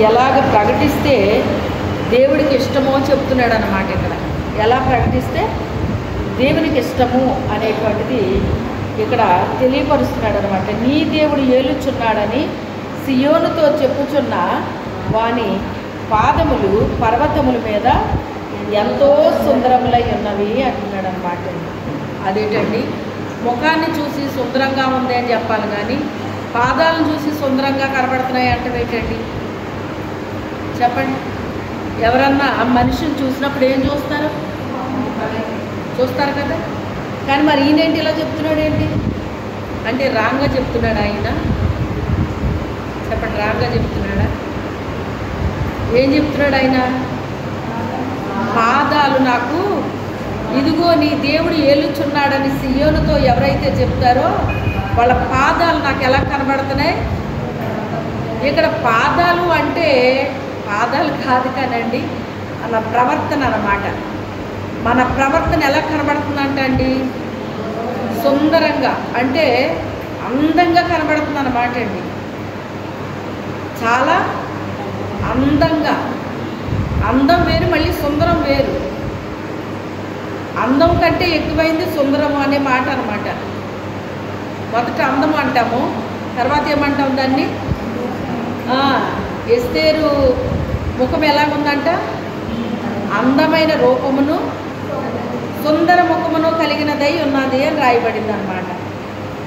ఎలాగ ప్రకటిస్తే దేవుడికి ఇష్టమో చెప్తున్నాడు అన్నమాట. ఇక్కడ ఎలా ప్రకటిస్తే దేవునికి ఇష్టము అనేటువంటిది ఇక్కడ తెలియపరుస్తున్నాడు అనమాట. నీ దేవుడు ఏలుచున్నాడని సియోనుతో చెప్పుచున్న వాని పాదములు పర్వతముల మీద ఎంతో సుందరములై ఉన్నవి అంటున్నాడు అనమాట. అదేంటండి, ముఖాన్ని చూసి సుందరంగా ఉంది అని చెప్పాలి కానీ పాదాలను చూసి సుందరంగా కనబడుతున్నాయి అంటే ఏంటండి చెప్పండి. ఎవరన్నా ఆ మనిషిని చూసినప్పుడు ఏం చూస్తారు? చూస్తారు కదా. కానీ మరి ఈయనేంటి ఇలా చెప్తున్నాడు ఏంటి అంటే రాంగ్గా చెప్తున్నాడు ఆయన. చెప్పండి, రాంగ్గా చెప్తున్నాడా? ఏం చెప్తున్నాడు ఆయన? పాదాలు నాకు ఇదిగో నీ దేవుడు ఏలుచున్నాడని సియోనుతో ఎవరైతే చెప్తారో వాళ్ళ పాదాలు నాకు ఎలా కనబడుతున్నాయి. ఇక్కడ పాదాలు అంటే పాదాలు కాదు కానండి, అలా ప్రవర్తన అన్నమాట. మన ప్రవర్తన ఎలా కనబడుతుందంటే అండి సుందరంగా, అంటే అందంగా కనబడుతుంది అన్నమాట అండి. చాలా అందంగా. అందం వేరు, మళ్ళీ సుందరం వేరు. అందం కంటే ఎక్కువైంది సుందరము అనే మాట అన్నమాట. మొదట అందము అంటాము, తర్వాత ఏమంటాం దాన్ని? ఎస్తేరు ముఖం ఎలాగుందంట? అందమైన రూపమును సుందర ముఖమును కలిగినదై ఉన్నది అని రాయబడింది అనమాట.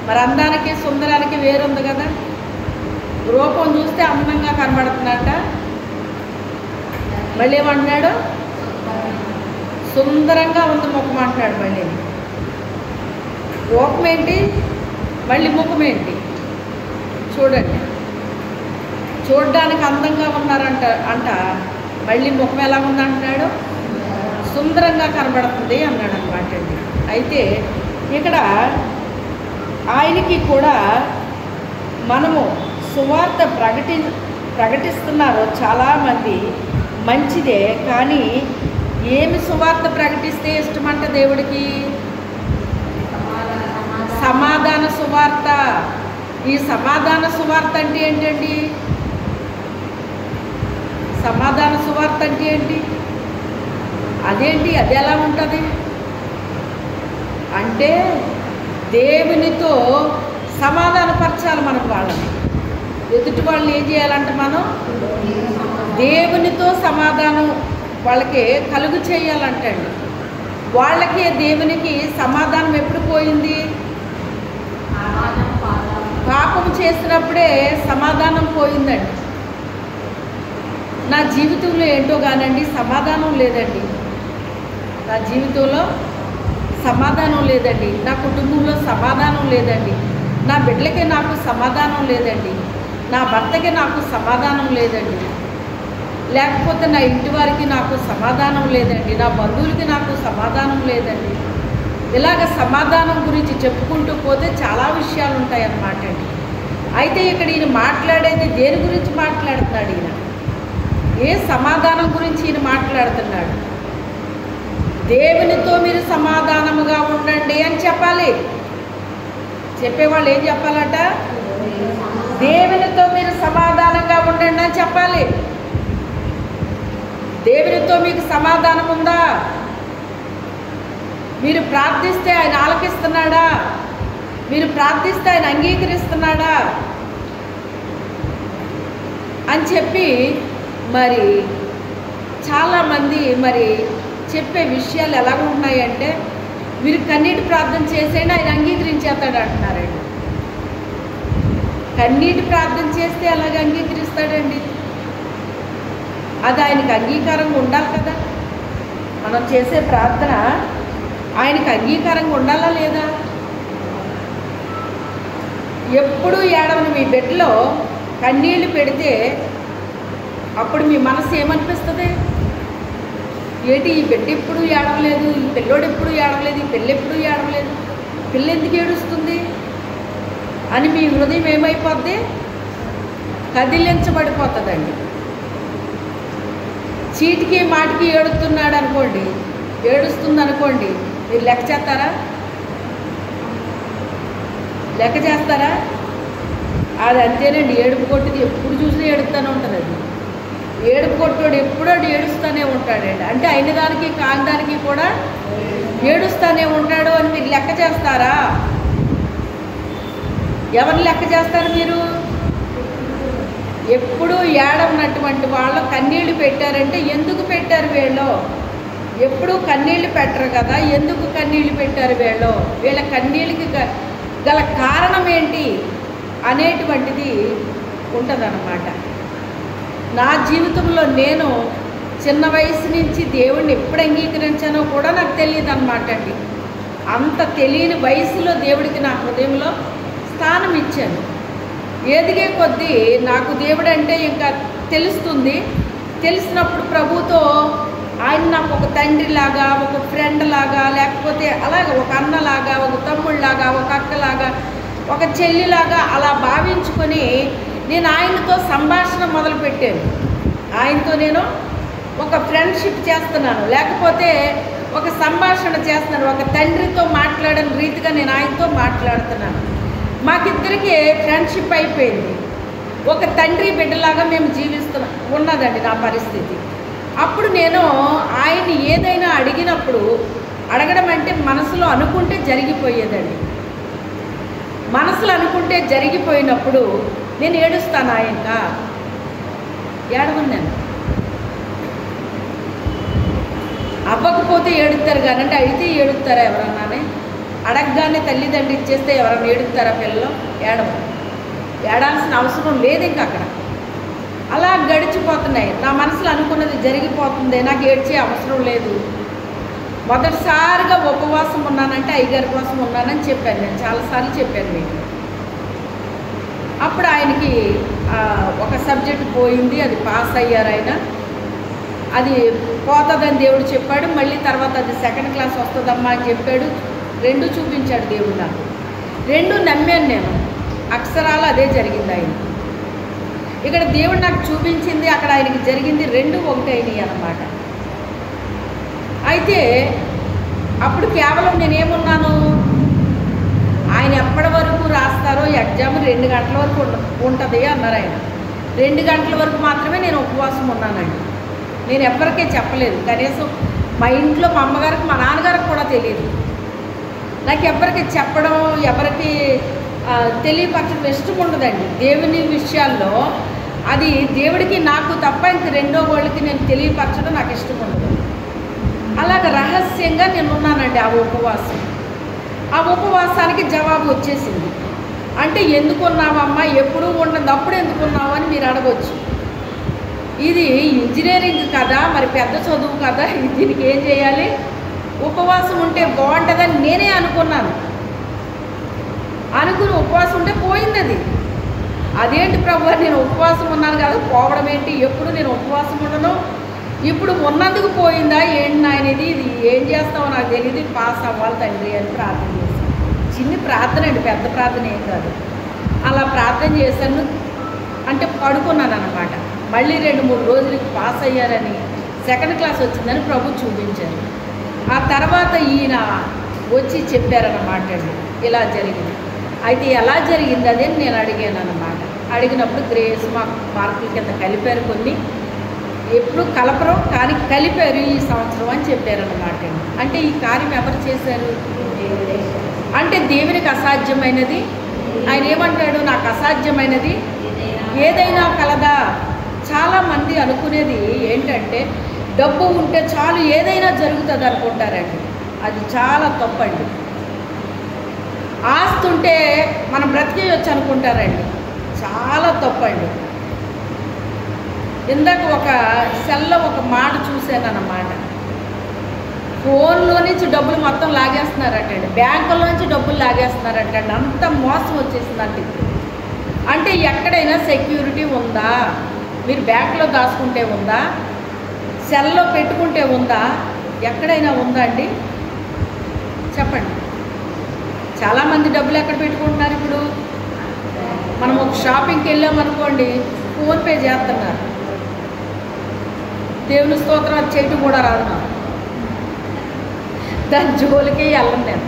మరి అందానికి సుందరానికి వేరుంది కదా. రూపం చూస్తే అందంగా కనబడుతున్నట్ట, మళ్ళీ ఏమంటున్నాడు? సుందరంగా ఉంది ముఖం అంటున్నాడు. మళ్ళీ రూపం ఏంటి, మళ్ళీ ముఖం ఏంటి? చూడండి, చూడడానికి అందంగా ఉన్నారంట మళ్ళీ ముఖం ఎలా ఉందంటున్నాడు? సుందరంగా కనబడుతుంది అన్నాడు అనమాట అండి. అయితే ఇక్కడ ఆయనకి కూడా మనము సువార్త ప్రకటిస్తున్నారు చాలామంది, మంచిదే. కానీ ఏమి సువార్త ప్రకటిస్తే ఇష్టమంట దేవుడికి? సమాధాన సువార్త. ఈ సమాధాన సువార్త అంటే ఏంటండి? సమాధాన సువార్త అంటే ఏంటి? అదేంటి, అది ఎలా ఉంటుంది అంటే దేవునితో సమాధానపరచాలి మనం వాళ్ళని. ఎదుటి వాళ్ళని ఏం చేయాలంటే మనం దేవునితో సమాధానం వాళ్ళకి కలుగు చేయాలంటండి. వాళ్ళకి దేవునికి సమాధానం ఎప్పుడు పోయింది? పాపం చేసినప్పుడే సమాధానం పోయిందండి. నా జీవితంలో ఏంటో కానండి సమాధానం లేదండి. నా జీవితంలో సమాధానం లేదండి. నా కుటుంబంలో సమాధానం లేదండి. నా బిడ్డలకి నాకు సమాధానం లేదండి. నా భర్తకి నాకు సమాధానం లేదండి. లేకపోతే నా ఇంటి వారికి నాకు సమాధానం లేదండి. నా బంధువులకి నాకు సమాధానం లేదండి. ఇలాగ సమాధానం గురించి చెప్పుకుంటూ పోతే చాలా విషయాలు ఉంటాయి అన్నమాట అండి. అయితే ఇక్కడ ఈయన మాట్లాడేది దేని గురించి మాట్లాడుతున్నాడు? ఈయన ఏ సమాధానం గురించి ఈయన మాట్లాడుతున్నాడు? దేవునితో మీరు సమాధానముగా ఉండండి అని చెప్పాలి. చెప్పేవాళ్ళు ఏం చెప్పాలట? దేవునితో మీరు సమాధానంగా ఉండండి అని చెప్పాలి. దేవునితో మీకు సమాధానం ఉందా? మీరు ప్రార్థిస్తే ఆయన ఆలకిస్తున్నాడా? మీరు ప్రార్థిస్తే ఆయన అంగీకరిస్తున్నాడా అని చెప్పి మరి చాలామంది మరి చెప్పే విషయాలు ఎలా ఉన్నాయంటే మీరు కన్నీటి ప్రార్థన చేసేయండి ఆయన అంగీకరించేస్తాడు అంటున్నారండి. కన్నీటి ప్రార్థన చేస్తే అలాగే అంగీకరిస్తాడండి? అది ఆయనకి అంగీకారంగా ఉండాలి కదా. మనం చేసే ప్రార్థన ఆయనకి అంగీకారంగా ఉండాలా లేదా? ఎప్పుడు ఏడవని మీ బిడ్డలో కన్నీళ్ళు పెడితే అప్పుడు మీ మనసు ఏమనిపిస్తుంది? ఏంటి ఈ బిడ్డ ఎప్పుడు ఏడవలేదు, ఈ పిల్లోడు ఎప్పుడు ఏడవలేదు, ఈ పిల్ల ఎప్పుడు ఏడవలేదు, పిల్ల ఎందుకు ఏడుస్తుంది అని మీ హృదయం ఏమైపోద్ది? కదిలించబడిపోతుందండి. చీటికి మాటికి ఏడుస్తున్నాడు అనుకోండి, ఏడుస్తుంది అనుకోండి, మీరు లెక్క చేస్తారా? లెక్క చేస్తారా? అది అంతేనండి, ఏడుపు కొట్టిది ఎప్పుడు చూసినా ఏడుస్తూనే ఉంటుంది. అది ఏడుపు కొట్టోడు ఎప్పుడో ఏడుస్తూనే ఉంటాడండి. అంటే అయిన దానికి కాని దానికి కూడా ఏడుస్తూనే ఉంటాడు అని మీరు లెక్క చేస్తారా? ఎవరిని లెక్క చేస్తారు మీరు? ఎప్పుడు ఏడవనటువంటి వాళ్ళు కన్నీళ్ళు పెట్టారంటే ఎందుకు పెట్టారు వీళ్ళు? ఎప్పుడూ కన్నీళ్ళు పెట్టరు కదా, ఎందుకు కన్నీళ్ళు పెట్టారు వీళ్ళు? వీళ్ళ కన్నీళ్ళకి గల కారణం ఏంటి అనేటువంటిది ఉంటుందన్నమాట. నా జీవితంలో నేను చిన్న వయసు నుంచి దేవుణ్ణి ఎప్పుడు అంగీకరించానో కూడా నాకు తెలియదు అన్నమాట అండి. అంత తెలియని వయసులో దేవుడికి నా హృదయంలో స్థానం ఇచ్చాను. ఎదిగే కొద్దీ నాకు దేవుడు అంటే ఇంకా తెలుస్తుంది. తెలిసినప్పుడు ప్రభుతో ఆయన నాకు ఒక తండ్రిలాగా, ఒక ఫ్రెండ్ లాగా, లేకపోతే అలాగే ఒక అన్నలాగా, ఒక తమ్ముళ్ళలాగా, ఒక అక్కలాగా, ఒక చెల్లిలాగా అలా భావించుకొని నేను ఆయనతో సంభాషణ మొదలుపెట్టాను. ఆయనతో నేను ఒక ఫ్రెండ్షిప్ చేస్తున్నాను, లేకపోతే ఒక సంభాషణ చేస్తున్నాను. ఒక తండ్రితో మాట్లాడని రీతిగా నేను ఆయనతో మాట్లాడుతున్నాను. మాకిద్దరికి ఫ్రెండ్షిప్ అయిపోయింది. ఒక తండ్రి బిడ్డలాగా మేము జీవిస్తున్నాం ఉన్నదండి నా పరిస్థితి. అప్పుడు నేను ఆయన ఏదైనా అడిగినప్పుడు, అడగడం అంటే మనసులో అనుకుంటే జరిగిపోయేదండి. మనసులో అనుకుంటే జరిగిపోయినప్పుడు నేను ఏడుస్తాను. ఆయన ఏడవను. నేను అవ్వకపోతే ఏడుస్తారు కానంటే అయితే ఏడుస్తారా ఎవరన్నానే? అడగగానే తల్లిదండ్రి ఇచ్చేస్తే ఎవరన్నా ఏడుస్తారా పిల్లలు? ఏడాల్సిన అవసరం లేదు ఇంకా అక్కడ. అలా గడిచిపోతున్నాయి. నా మనసులో అనుకున్నది జరిగిపోతుంది, నాకు ఏడ్చే అవసరం లేదు. మొదటిసారిగా ఉపవాసం ఉన్నానంటే అయ్యగారి కోసం ఉన్నానని చెప్పాను. నేను చాలాసార్లు చెప్పాను మీకు. అప్పుడు ఆయనకి ఒక సబ్జెక్ట్ పోయింది, అది పాస్ అయ్యారు ఆయన. అది పోతుందని దేవుడు చెప్పాడు. మళ్ళీ తర్వాత అది సెకండ్ క్లాస్ వస్తుందమ్మా అని చెప్పాడు. రెండు చూపించాడు దేవుడు నాకు. రెండు నమ్మాను నేను. అక్షరాలు అదే జరిగింది ఆయన. ఇక్కడ దేవుడు నాకు చూపించింది, అక్కడ ఆయనకి జరిగింది, రెండు ఒకటైనవి అన్నమాట. అయితే అప్పుడు కేవలం నేనేమున్నాను, ఆయన ఎప్పటి వరకు రాస్తారో ఎగ్జామ్ 2 గంటల వరకు ఉంటుంది అన్నారు ఆయన. 2 గంటల వరకు మాత్రమే నేను ఉపవాసం ఉన్నానండి. నేను ఎవరికీ చెప్పలేదు. కనీసం మా ఇంట్లో మా అమ్మగారికి మా నాన్నగారికి కూడా తెలియదు. నాకు ఎవరికి చెప్పడం, ఎవరికి తెలియపరచడం ఇష్టం ఉండదండి. దేవుని విషయాల్లో అది దేవుడికి నాకు తప్ప ఇంక రెండో వాళ్ళకి నేను తెలియపరచడం నాకు ఇష్టం ఉండదు. అలాగ రహస్యంగా నేను ఉన్నానండి ఆ ఉపవాసం. ఆ ఉపవాసానికి జవాబు వచ్చేసింది. అంటే ఎందుకున్నావమ్మా, ఎప్పుడూ ఉండదు, అప్పుడు ఎందుకున్నావు అని మీరు అడగవచ్చు. ఇది ఇంజనీరింగ్ కదా, మరి పెద్ద చదువు కదా, దీనికి ఏం చేయాలి? ఉపవాసం ఉంటే బాగుంటుందని నేనే అనుకున్నాను. అనుకుని ఉపవాసం ఉంటే పోయింది అది. అదేంటి ప్రభు, నేను ఉపవాసం ఉన్నాను కదా, పోవడం ఏంటి? ఎప్పుడు నేను ఉపవాసం ఉండను, ఇప్పుడు ఉన్నందుకు పోయిందా ఏంటి నాయనది? ఇది ఏం చేస్తావో నాకు తెలియదు, పాస్ అవ్వాలి తండ్రి అని ప్రార్థన చేశాను. చిన్ని ప్రార్థన అండి, పెద్ద ప్రార్థన ఏం కాదు. అలా ప్రార్థన చేశాను. అంటే పడుకున్నాను అన్నమాట. మళ్ళీ 2-3 రోజులకి పాస్ అయ్యారని, సెకండ్ క్లాస్ వచ్చిందని ప్రభు చూపించారు. ఆ తర్వాత ఈయన వచ్చి చెప్పారన్నమాట అండి, ఇలా జరిగింది. అయితే ఎలా జరిగింది అదే నేను అడిగాను అన్నమాట. అడిగినప్పుడు గ్రేస్ మార్కుల కింద కలిపారు, కొన్ని ఎప్పుడు కలపరు కానీ కలిపారు ఈ సంవత్సరం అని చెప్పారన్నమాట అండి. అంటే ఈ కార్యం ఎవరు చేశారు అంటే దేవునికి అసాధ్యమైనది. ఆయన ఏమంటాడు, నాకు అసాధ్యమైనది ఏదైనా కలదా? చాలామంది అనుకునేది ఏంటంటే డబ్బు ఉంటే చాలు ఏదైనా జరుగుతుంది అనుకుంటారండి. అది చాలా తప్పండి. ఆస్తి ఉంటే మనం బ్రతికేయచ్చు అనుకుంటారండి. చాలా తప్పండి. ఇందాక ఒక సెల్లో ఒక మాట చూశాను అన్నమాట. ఫోన్లో నుంచి డబ్బులు మొత్తం లాగేస్తున్నారటండి, బ్యాంకులో నుంచి డబ్బులు లాగేస్తున్నారటండి. అంత మోసం వచ్చేసిందంటే అంటే ఎక్కడైనా సెక్యూరిటీ ఉందా? మీరు బ్యాంకులో దాచుకుంటే ఉందా? సెల్లో పెట్టుకుంటే ఉందా? ఎక్కడైనా ఉందా అండి? చెప్పండి. చాలామంది డబ్బులు ఎక్కడ పెట్టుకుంటున్నారు? ఇప్పుడు మనం ఒక షాపింగ్కి వెళ్ళామనుకోండి, ఫోన్పే చేస్తున్నారు. దేవుని స్తోత్రం, అది చేయటం కూడా రాదు నాకు. దాని జోలికి వెళ్ళను నేను.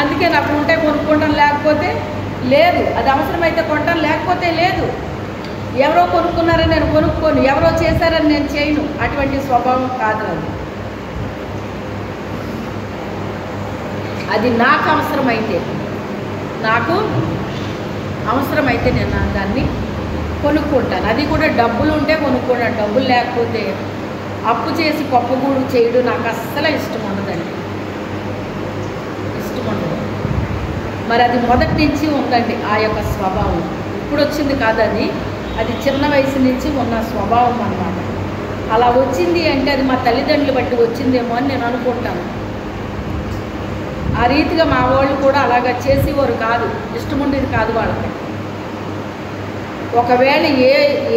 అందుకే నాకు ఉంటే కొనుక్కోవడం, లేకపోతే లేదు. అది అవసరమైతే కొంటాను, లేకపోతే లేదు. ఎవరో కొనుక్కున్నారని నేను కొనుక్కోను, ఎవరో చేశారని నేను చేయను. అటువంటి స్వభావం కాదు అది. అది నాకు అవసరమైతే నేను దాన్ని కొనుక్కుంటాను. అది కూడా డబ్బులు ఉంటే కొనుక్కుంటాను. డబ్బులు లేకపోతే అప్పు చేసి పప్పుగూడు చేయడం నాకు అస్సలు ఇష్టం ఉండదండి. మరి అది మొదటి నుంచి ఉందండి ఆ యొక్క స్వభావం. ఇప్పుడు వచ్చింది కాదు, అది చిన్న వయసు నుంచి ఉన్న స్వభావం అన్నమాట. అలా వచ్చింది అంటే అది మా తల్లిదండ్రులు బట్టి వచ్చిందేమో అని నేను అనుకుంటాను. ఆ రీతిగా మా వాళ్ళు కూడా అలాగా చేసేవారు కాదు, ఇష్టం ఉండేది కాదు వాళ్ళకి. ఒకవేళ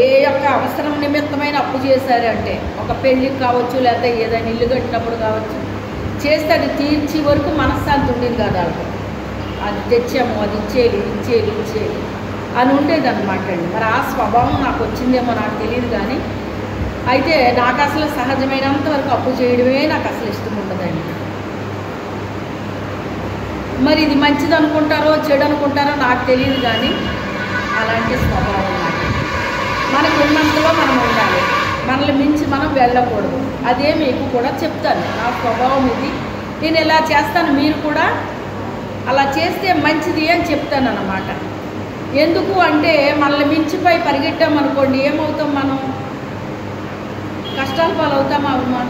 ఏ యొక్క అవసరం నిమిత్తమైన అప్పు చేశారంటే, ఒక పెళ్ళికి కావచ్చు, లేకపోతే ఏదైనా ఇల్లు కట్టినప్పుడు కావచ్చు, చేస్తే అది తీర్చే వరకు మనశ్శాంతి ఉండేది కాదు వాళ్ళకి. అది తెచ్చాము, అది ఇచ్చేది అని ఉండేది అనమాట అండి. మరి ఆ స్వభావం నాకు వచ్చిందేమో నాకు తెలియదు. కానీ అయితే నాకు అసలు సహజమైనంత వరకు అప్పు చేయడమే నాకు అసలు ఇష్టం ఉండదండి. మరి ఇది మంచిది అనుకుంటారో చెడు అనుకుంటారో నాకు తెలియదు. కానీ అలాంటి స్వభావం మనకు ఉన్నంతలో మనం ఉండాలి, మనల్ని మించి మనం వెళ్ళకూడదు. అదే మీకు కూడా చెప్తాను, నా స్వభావం ఇది, నేను ఇలా చేస్తాను, మీరు కూడా అలా చేస్తే మంచిది అని చెప్తాను అన్నమాట. ఎందుకు అంటే మనల్ని మించిపోయి పరిగెట్టామనుకోండి, ఏమవుతాం, మనం కష్టాల పాలవుతామా? అవుమా?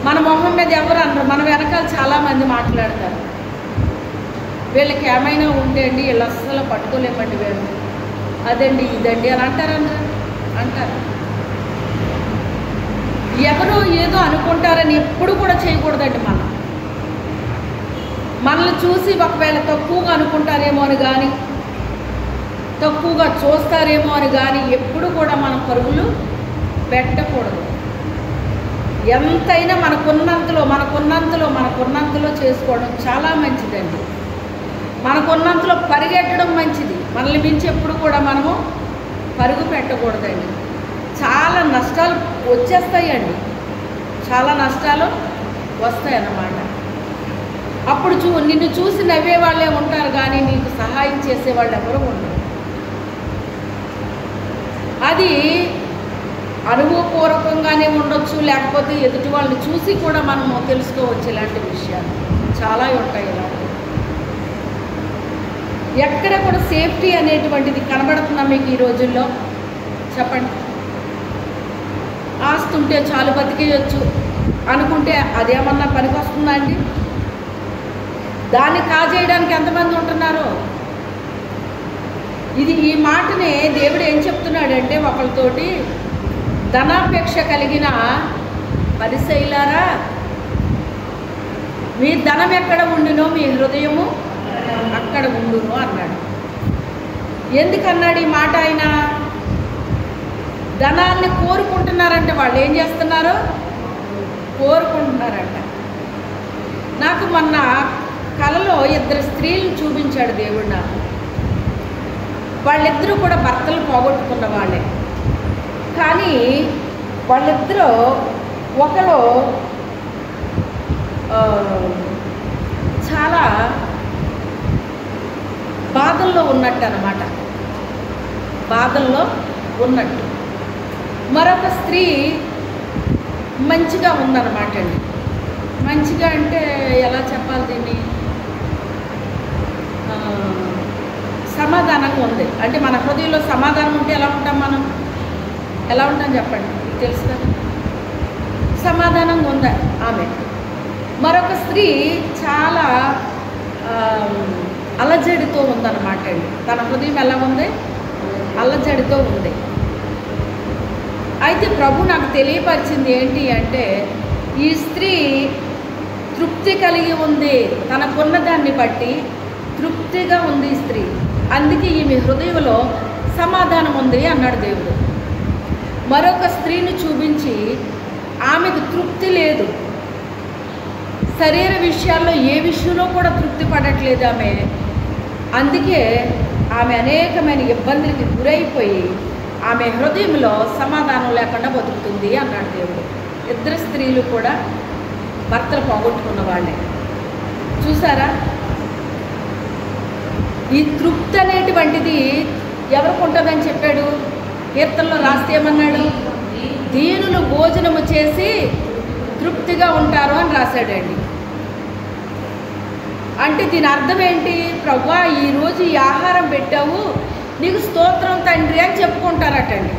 మన మొహం మీద ఎవరు అనరు, మన వెనకాల చాలామంది మాట్లాడతారు. వీళ్ళకి ఏమైనా ఉంటే అండి వీళ్ళు అస్సలు పట్టుకోలేమండి, వీళ్ళు అదండి ఇదండి అని అంటారు. ఎవరో ఏదో అనుకుంటారని ఎప్పుడు కూడా చేయకూడదండి. మనల్ని చూసి ఒకవేళ తక్కువగా అనుకుంటారేమో అని కానీ, తక్కువగా చూస్తారేమో అని కానీ ఎప్పుడు కూడా మనం పరుగులు పెట్టకూడదు. ఎంతైనా మనకున్నంతలో చేసుకోవడం చాలా మంచిదండి. మనకున్నంతలో పరిగెట్టడం మంచిది. మనల్ని మించి ఎప్పుడు కూడా మనము పరుగు పెట్టకూడదండి. చాలా నష్టాలు వచ్చేస్తాయండి, చాలా నష్టాలు వస్తాయన్నమాట. అప్పుడు నిన్ను చూసి నవ్వే వాళ్ళే ఉంటారు, కానీ నీకు సహాయం చేసేవాళ్ళు ఎవరు ఉండరు. అది అనుభవపూర్వకంగానే ఉండొచ్చు, లేకపోతే ఎదుటి వాళ్ళని చూసి కూడా మనము తెలుసుకోవచ్చు. ఇలాంటి విషయాలు చాలా ఉంటాయి. ఇలాంటివి ఎక్కడ కూడా సేఫ్టీ అనేటువంటిది కనబడుతుందా మీకు ఈ రోజుల్లో? చెప్పండి. ఆస్తి ఉంటే చాలు బతికేయచ్చు అనుకుంటే అదేమన్నా పనికి వస్తుందా అండి? దాన్ని కాజేయడానికి ఎంతమంది ఉంటున్నారో. ఈ మాటనే దేవుడు ఏం చెప్తున్నాడంటే ఒకరితోటి, ధనాపేక్ష కలిగిన పరిసయ్యులారా, మీ ధనం ఎక్కడ ఉండునో మీ హృదయము అక్కడ ఉండును అన్నాడు. ఎందుకన్నాడు ఈ మాట? ఆయన ధనాన్ని కోరుకుంటున్నారంట. వాళ్ళు ఏం చేస్తున్నారు? కోరుకుంటున్నారంట. నాకు మొన్న కలలో 2 స్త్రీలను చూపించాడు దేవుడు నాకు. వాళ్ళిద్దరూ కూడా భర్తలు పోగొట్టుకున్న వాళ్ళే. కానీ వాళ్ళిద్దరూ ఒకరు చాలా బాధల్లో ఉన్నట్టు అన్నమాట, బాధల్లో ఉన్నట్టు. మరొక స్త్రీ మంచిగా ఉందన్నమాట అండి. మంచిగా అంటే ఎలా చెప్పాలి దీన్ని, సమాధానంగా ఉంది. అంటే మన హృదయంలో సమాధానం ఉంటే ఎలా ఉంటాం మనం? ఎలా ఉంటాం చెప్పండి, మీకు తెలుసు కదా. సమాధానంగా ఉంది ఆమె. మరొక స్త్రీ చాలా అలజడితో ఉందన్నమాట అండి. తన హృదయం ఎలా ఉంది? అలజడితో ఉంది. అయితే ప్రభు నాకు తెలియపరిచింది ఏంటి అంటే, ఈ స్త్రీ తృప్తి కలిగి ఉంది, తనకున్న దాన్ని బట్టి తృప్తిగా ఉంది ఈ స్త్రీ. అందుకే ఈమె హృదయంలో సమాధానం ఉంది అన్నాడు దేవుడు. మరొక స్త్రీని చూపించి ఆమెకు తృప్తి లేదు, శరీర విషయాల్లో ఏ విషయంలో కూడా తృప్తి పడట్లేదు ఆమె. అందుకే ఆమె అనేకమైన ఇబ్బందులకి గురైపోయి ఆమె హృదయంలో సమాధానం లేకుండా బతుకుతుంది అన్నాడు దేవుడు. 2 స్త్రీలు కూడా భర్తలు పోగొట్టుకున్న వాళ్ళే. చూసారా? ఈ తృప్తి అనేటువంటిది ఎవరికి ఉంటుందని చెప్పాడు? కీర్తనలో రాస్తే ఏమన్నాడు? దీనులు భోజనము చేసి తృప్తిగా ఉంటారు అని రాశాడండి. అంటే దీని అర్థం ఏంటి? ప్రభువా, ఈరోజు ఈ ఆహారం పెట్టావు, నీకు స్తోత్రం తండ్రి అని చెప్పుకుంటారటండి.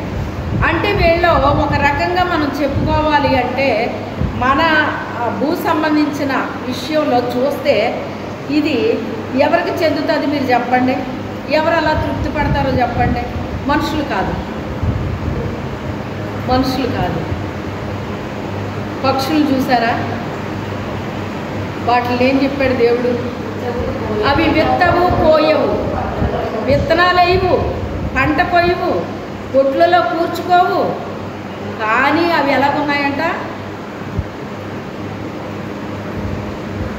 అంటే వీళ్ళు ఒక రకంగా మనం చెప్పుకోవాలి అంటే మన భూ సంబంధించిన విషయంలో చూస్తే ఇది ఎవరికి చెందుతుంది మీరు చెప్పండి? ఎవరు అలా తృప్తి పడతారో చెప్పండి? మనుషులు కాదు, మనుషులు కాదు. పక్షులు చూసారా? వాటిని ఏం చెప్పాడు దేవుడు? అవి విత్తవు కోయవు, విత్తనాలు వేయవు, పంట కొయ్యవు, కొట్లలో కూర్చుకోవు, కానీ అవి ఎలాగున్నాయంట?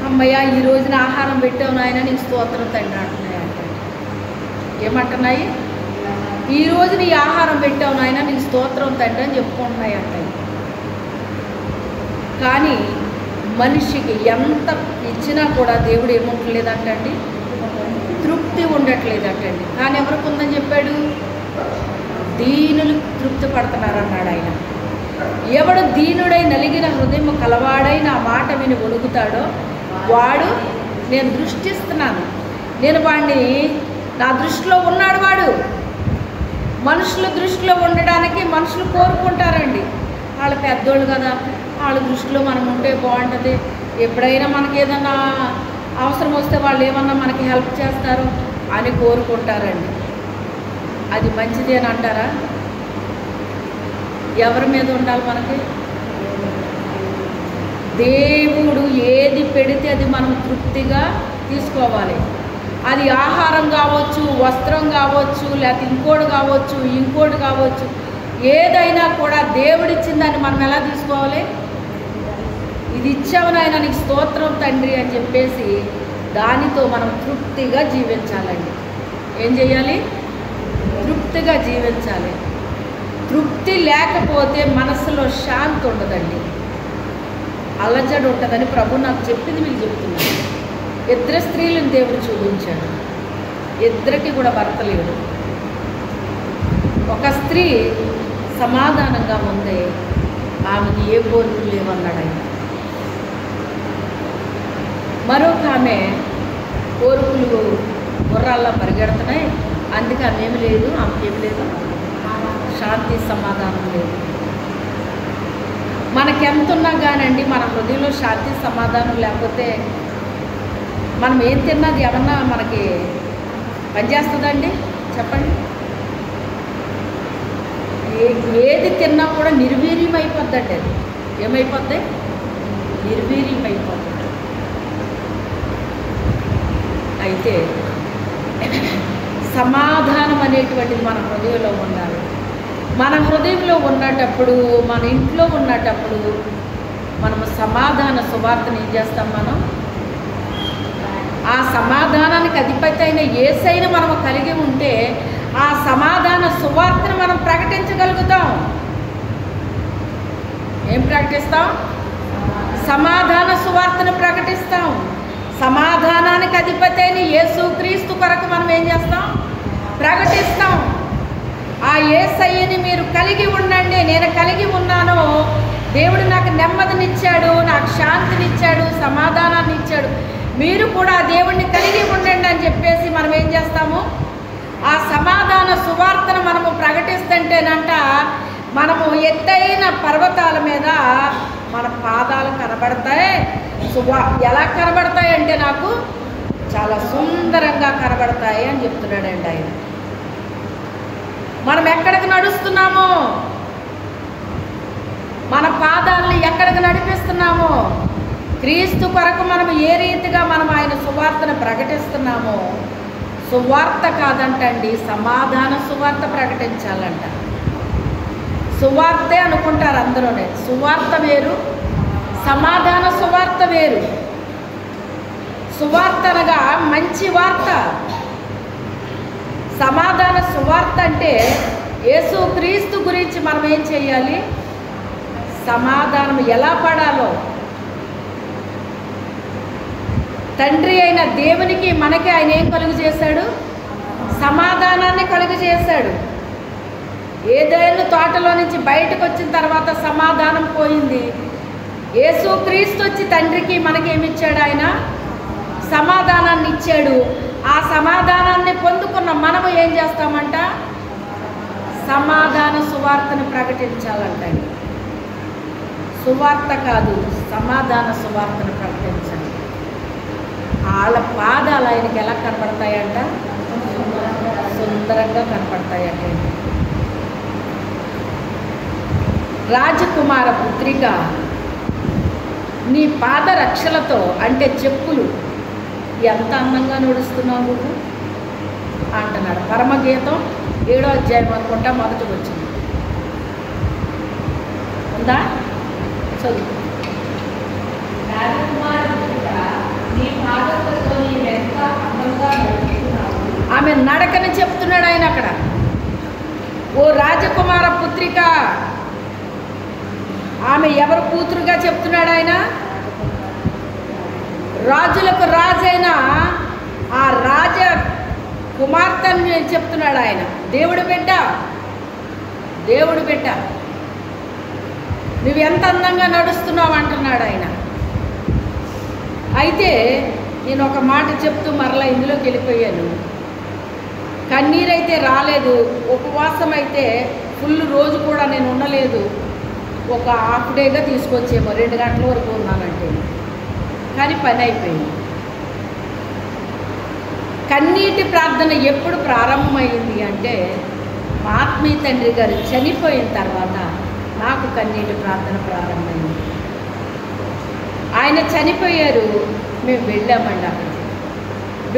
అమ్మయ్య, ఈ రోజున ఆహారం పెట్టావు నాయన, నీకు స్తోత్రం తండ్రి అంటున్నాయంట. ఏమంటున్నాయి? ఈ రోజు నీ ఆహారం పెట్టావు నాయన, నీకు స్తోత్రం తండ్రి అని చెప్పుకుంటున్నాయంట. కానీ మనిషికి ఎంత ఇచ్చినా కూడా దేవుడు ఏముంటలేదంటండి? తృప్తి ఉండట్లేదంటండి. కానీ ఎవరికి ఉందని చెప్పాడు? దీనులు తృప్తి పడుతున్నారన్నాడు ఆయన. ఎవడు దీనుడై నలిగిన హృదయం కలవాడై నా మాట విని వణుకుతాడో వాడు, నేను దృష్టిస్తున్నాను, నేను వాడిని నా దృష్టిలో ఉన్నాడు. వాడు మనుషుల దృష్టిలో ఉండడానికి మనుషులు కోరుకుంటారండి. వాళ్ళు పెద్దోళ్ళు కదా, వాళ్ళ దృష్టిలో మనం ఉంటే బాగుంటుంది, ఎప్పుడైనా మనకి ఏదన్నా అవసరం వస్తే వాళ్ళు ఏమన్నా మనకి హెల్ప్ చేస్తారు అని కోరుకుంటారండి. అది మంచిదేనంటారా? ఎవరి మీద ఉండాలి మనకి? దేవుడు ఏది పెడితే అది మనం తృప్తిగా తీసుకోవాలి. అది ఆహారం కావచ్చు, వస్త్రం కావచ్చు, లేకపోతే ఇంకోటి కావచ్చు, ఏదైనా కూడా దేవుడిచ్చిందని మనం ఎలా తీసుకోవాలి? ఇది ఇచ్చావు నాయన, నీకు స్తోత్రం తండ్రి అని చెప్పేసి దానితో మనం తృప్తిగా జీవించాలండి. ఏం చేయాలి? తృప్తిగా జీవించాలి. తృప్తి లేకపోతే మనసులో శాంతి ఉండదండి, అలజడి ఉంటుందని ప్రభు నాకు చెప్పింది మీకు చెప్తున్నాను. ఇద్దరు స్త్రీలను దేవుడు చూపించాడు, ఇద్దరికి కూడా భర్త లేడు. ఒక స్త్రీ సమాధానంగా ఉంది, ఆమెకి ఏ కోరికలు లేవన్నాడు ఆయన. మరొక ఆమె కోరికలు గుర్రాల్లో పరిగెడుతున్నాయి, అందుకే ఆమె లేదు, ఆమెకేమి లేదు, శాంతి సమాధానం లేదు. మనకెంత ఉన్నా కానండి మన హృదయంలో శాంతి సమాధానం లేకపోతే మనం ఏం తిన్నది ఏమన్నా మనకి పనిచేస్తుందండి? చెప్పండి. ఏది తిన్నా కూడా నిర్వీర్యం అయిపోద్దండి. అది ఏమైపోద్ది? నిర్వీర్యం అయిపోద్ది. అయితే సమాధానం అనేటువంటిది మన హృదయంలో ఉండాలి. మన హృదయంలో ఉన్నటప్పుడు, మన ఇంట్లో ఉన్నటప్పుడు మనము సమాధాన సువార్తను ఏం చేస్తాం? మనం ఆ సమాధానానికి అధిపతి అయిన యేసయ్యను మనము కలిగి ఉంటే ఆ సమాధాన సువార్తను మనం ప్రకటించగలుగుతాం. ఏం ప్రకటిస్తాం? సమాధాన సువార్తను ప్రకటిస్తాం. సమాధానానికి అధిపతి అయిన యేసుక్రీస్తు కొరకు మనం ఏం చేస్తాం? ప్రకటిస్తాం. ఆ యేసయ్యని మీరు కలిగి ఉండండి, నేను కలిగి ఉన్నాను, దేవుడు నాకు నెమ్మదినిచ్చాడు, నాకు శాంతినిచ్చాడు, సమాధానాన్ని ఇచ్చాడు, మీరు కూడా దేవుడిని కలిగి ఉండండి అని చెప్పేసి మనం ఏం చేస్తాము? ఆ సమాధాన సువార్తను మనము ప్రకటిస్తుంటేనంట మనము ఎత్తైన పర్వతాల మీద మన పాదాలు కనబడతాయి. ఎలా కనబడతాయి అంటే నాకు చాలా సుందరంగా కనబడతాయి అని చెప్తున్నాడండి ఆయన. మనం ఎక్కడికి నడుస్తున్నామో, మన పాదాలని ఎక్కడికి నడిపిస్తున్నామో, క్రీస్తు కొరకు మనం ఏ రీతిగా మనం ఆయన సువార్తను ప్రకటిస్తున్నామో, సువార్త కాదంటండి, సమాధాన సువార్త ప్రకటించాలంట. సువార్తే అనుకుంటారు అందరూనే. సువార్త వేరు, సమాధాన సువార్త వేరు. సువార్త అనగా మంచి వార్త. సమాధాన సువార్త అంటే యేసుక్రీస్తు గురించి మనం ఏం చేయాలి? సమాధానం ఎలా పడాలో, తండ్రి అయిన దేవునికి మనకి ఆయన ఏం కలుగు చేశాడు? సమాధానాన్ని కలుగజేశాడు. ఏదైనా తోటలో నుంచి బయటకు వచ్చిన తర్వాత సమాధానం పోయింది. యేసుక్రీస్తు వచ్చి తండ్రికి మనకేమిచ్చాడు? ఆయన సమాధానాన్ని ఇచ్చాడు. ఆ సమాధానాన్ని పొందుకున్న మనము ఏం చేస్తామంట? సమాధాన సువార్తను ప్రకటించాలంటండి. సువార్త కాదు, సమాధాన సువార్తను ప్రకటించండి. వాళ్ళ పాదాలు ఆయనకి ఎలా కనపడతాయంట? సుందరంగా కనపడతాయంటండి. రాజకుమార పుత్రిక, నీ పాదరక్షలతో అంటే చెప్పులు ఎంత అందంగా నడుస్తున్నావు నువ్వు అంటున్నాడు. పరమగీతం 7వ అధ్యాయం అనుకుంటా మొదటికి వచ్చింది. ఉందా? చదువు. రాజకుమార పుత్రిక, నీ పాదరక్షలతో ఎంత అందంగా నడుస్తున్నావు. ఆమె నడకని చెప్తున్నాడు ఆయన అక్కడ. ఓ రాజకుమార పుత్రిక, ఆమె ఎవరు కూతురుగా చెప్తున్నాడు ఆయన? రాజులకు రాజైన ఆ రాజ కుమార్తెని చెప్తున్నాడు ఆయన. దేవుడు బిడ్డ, దేవుడు బిడ్డ, నువ్వు ఎంత అందంగా నడుస్తున్నావు అంటున్నాడు ఆయన. అయితే నేను ఒక మాట చెప్తూ మరలా ఇందులోకి వెళ్ళిపోయాను. కన్నీరైతే రాలేదు, ఉపవాసం అయితే ఫుల్ రోజు కూడా నేను ఉండలేదు. ఒక హాఫ్ డేగా తీసుకొచ్చేమో, 2 గంటల వరకు ఉన్నానంటే. కానీ పని అయిపోయింది. కన్నీటి ప్రార్థన ఎప్పుడు ప్రారంభమైంది అంటే మా ఆత్మీయ తండ్రి గారు చనిపోయిన తర్వాత నాకు కన్నీటి ప్రార్థన ప్రారంభమైంది. ఆయన చనిపోయారు, మేము వెళ్ళామండి. అక్కడికి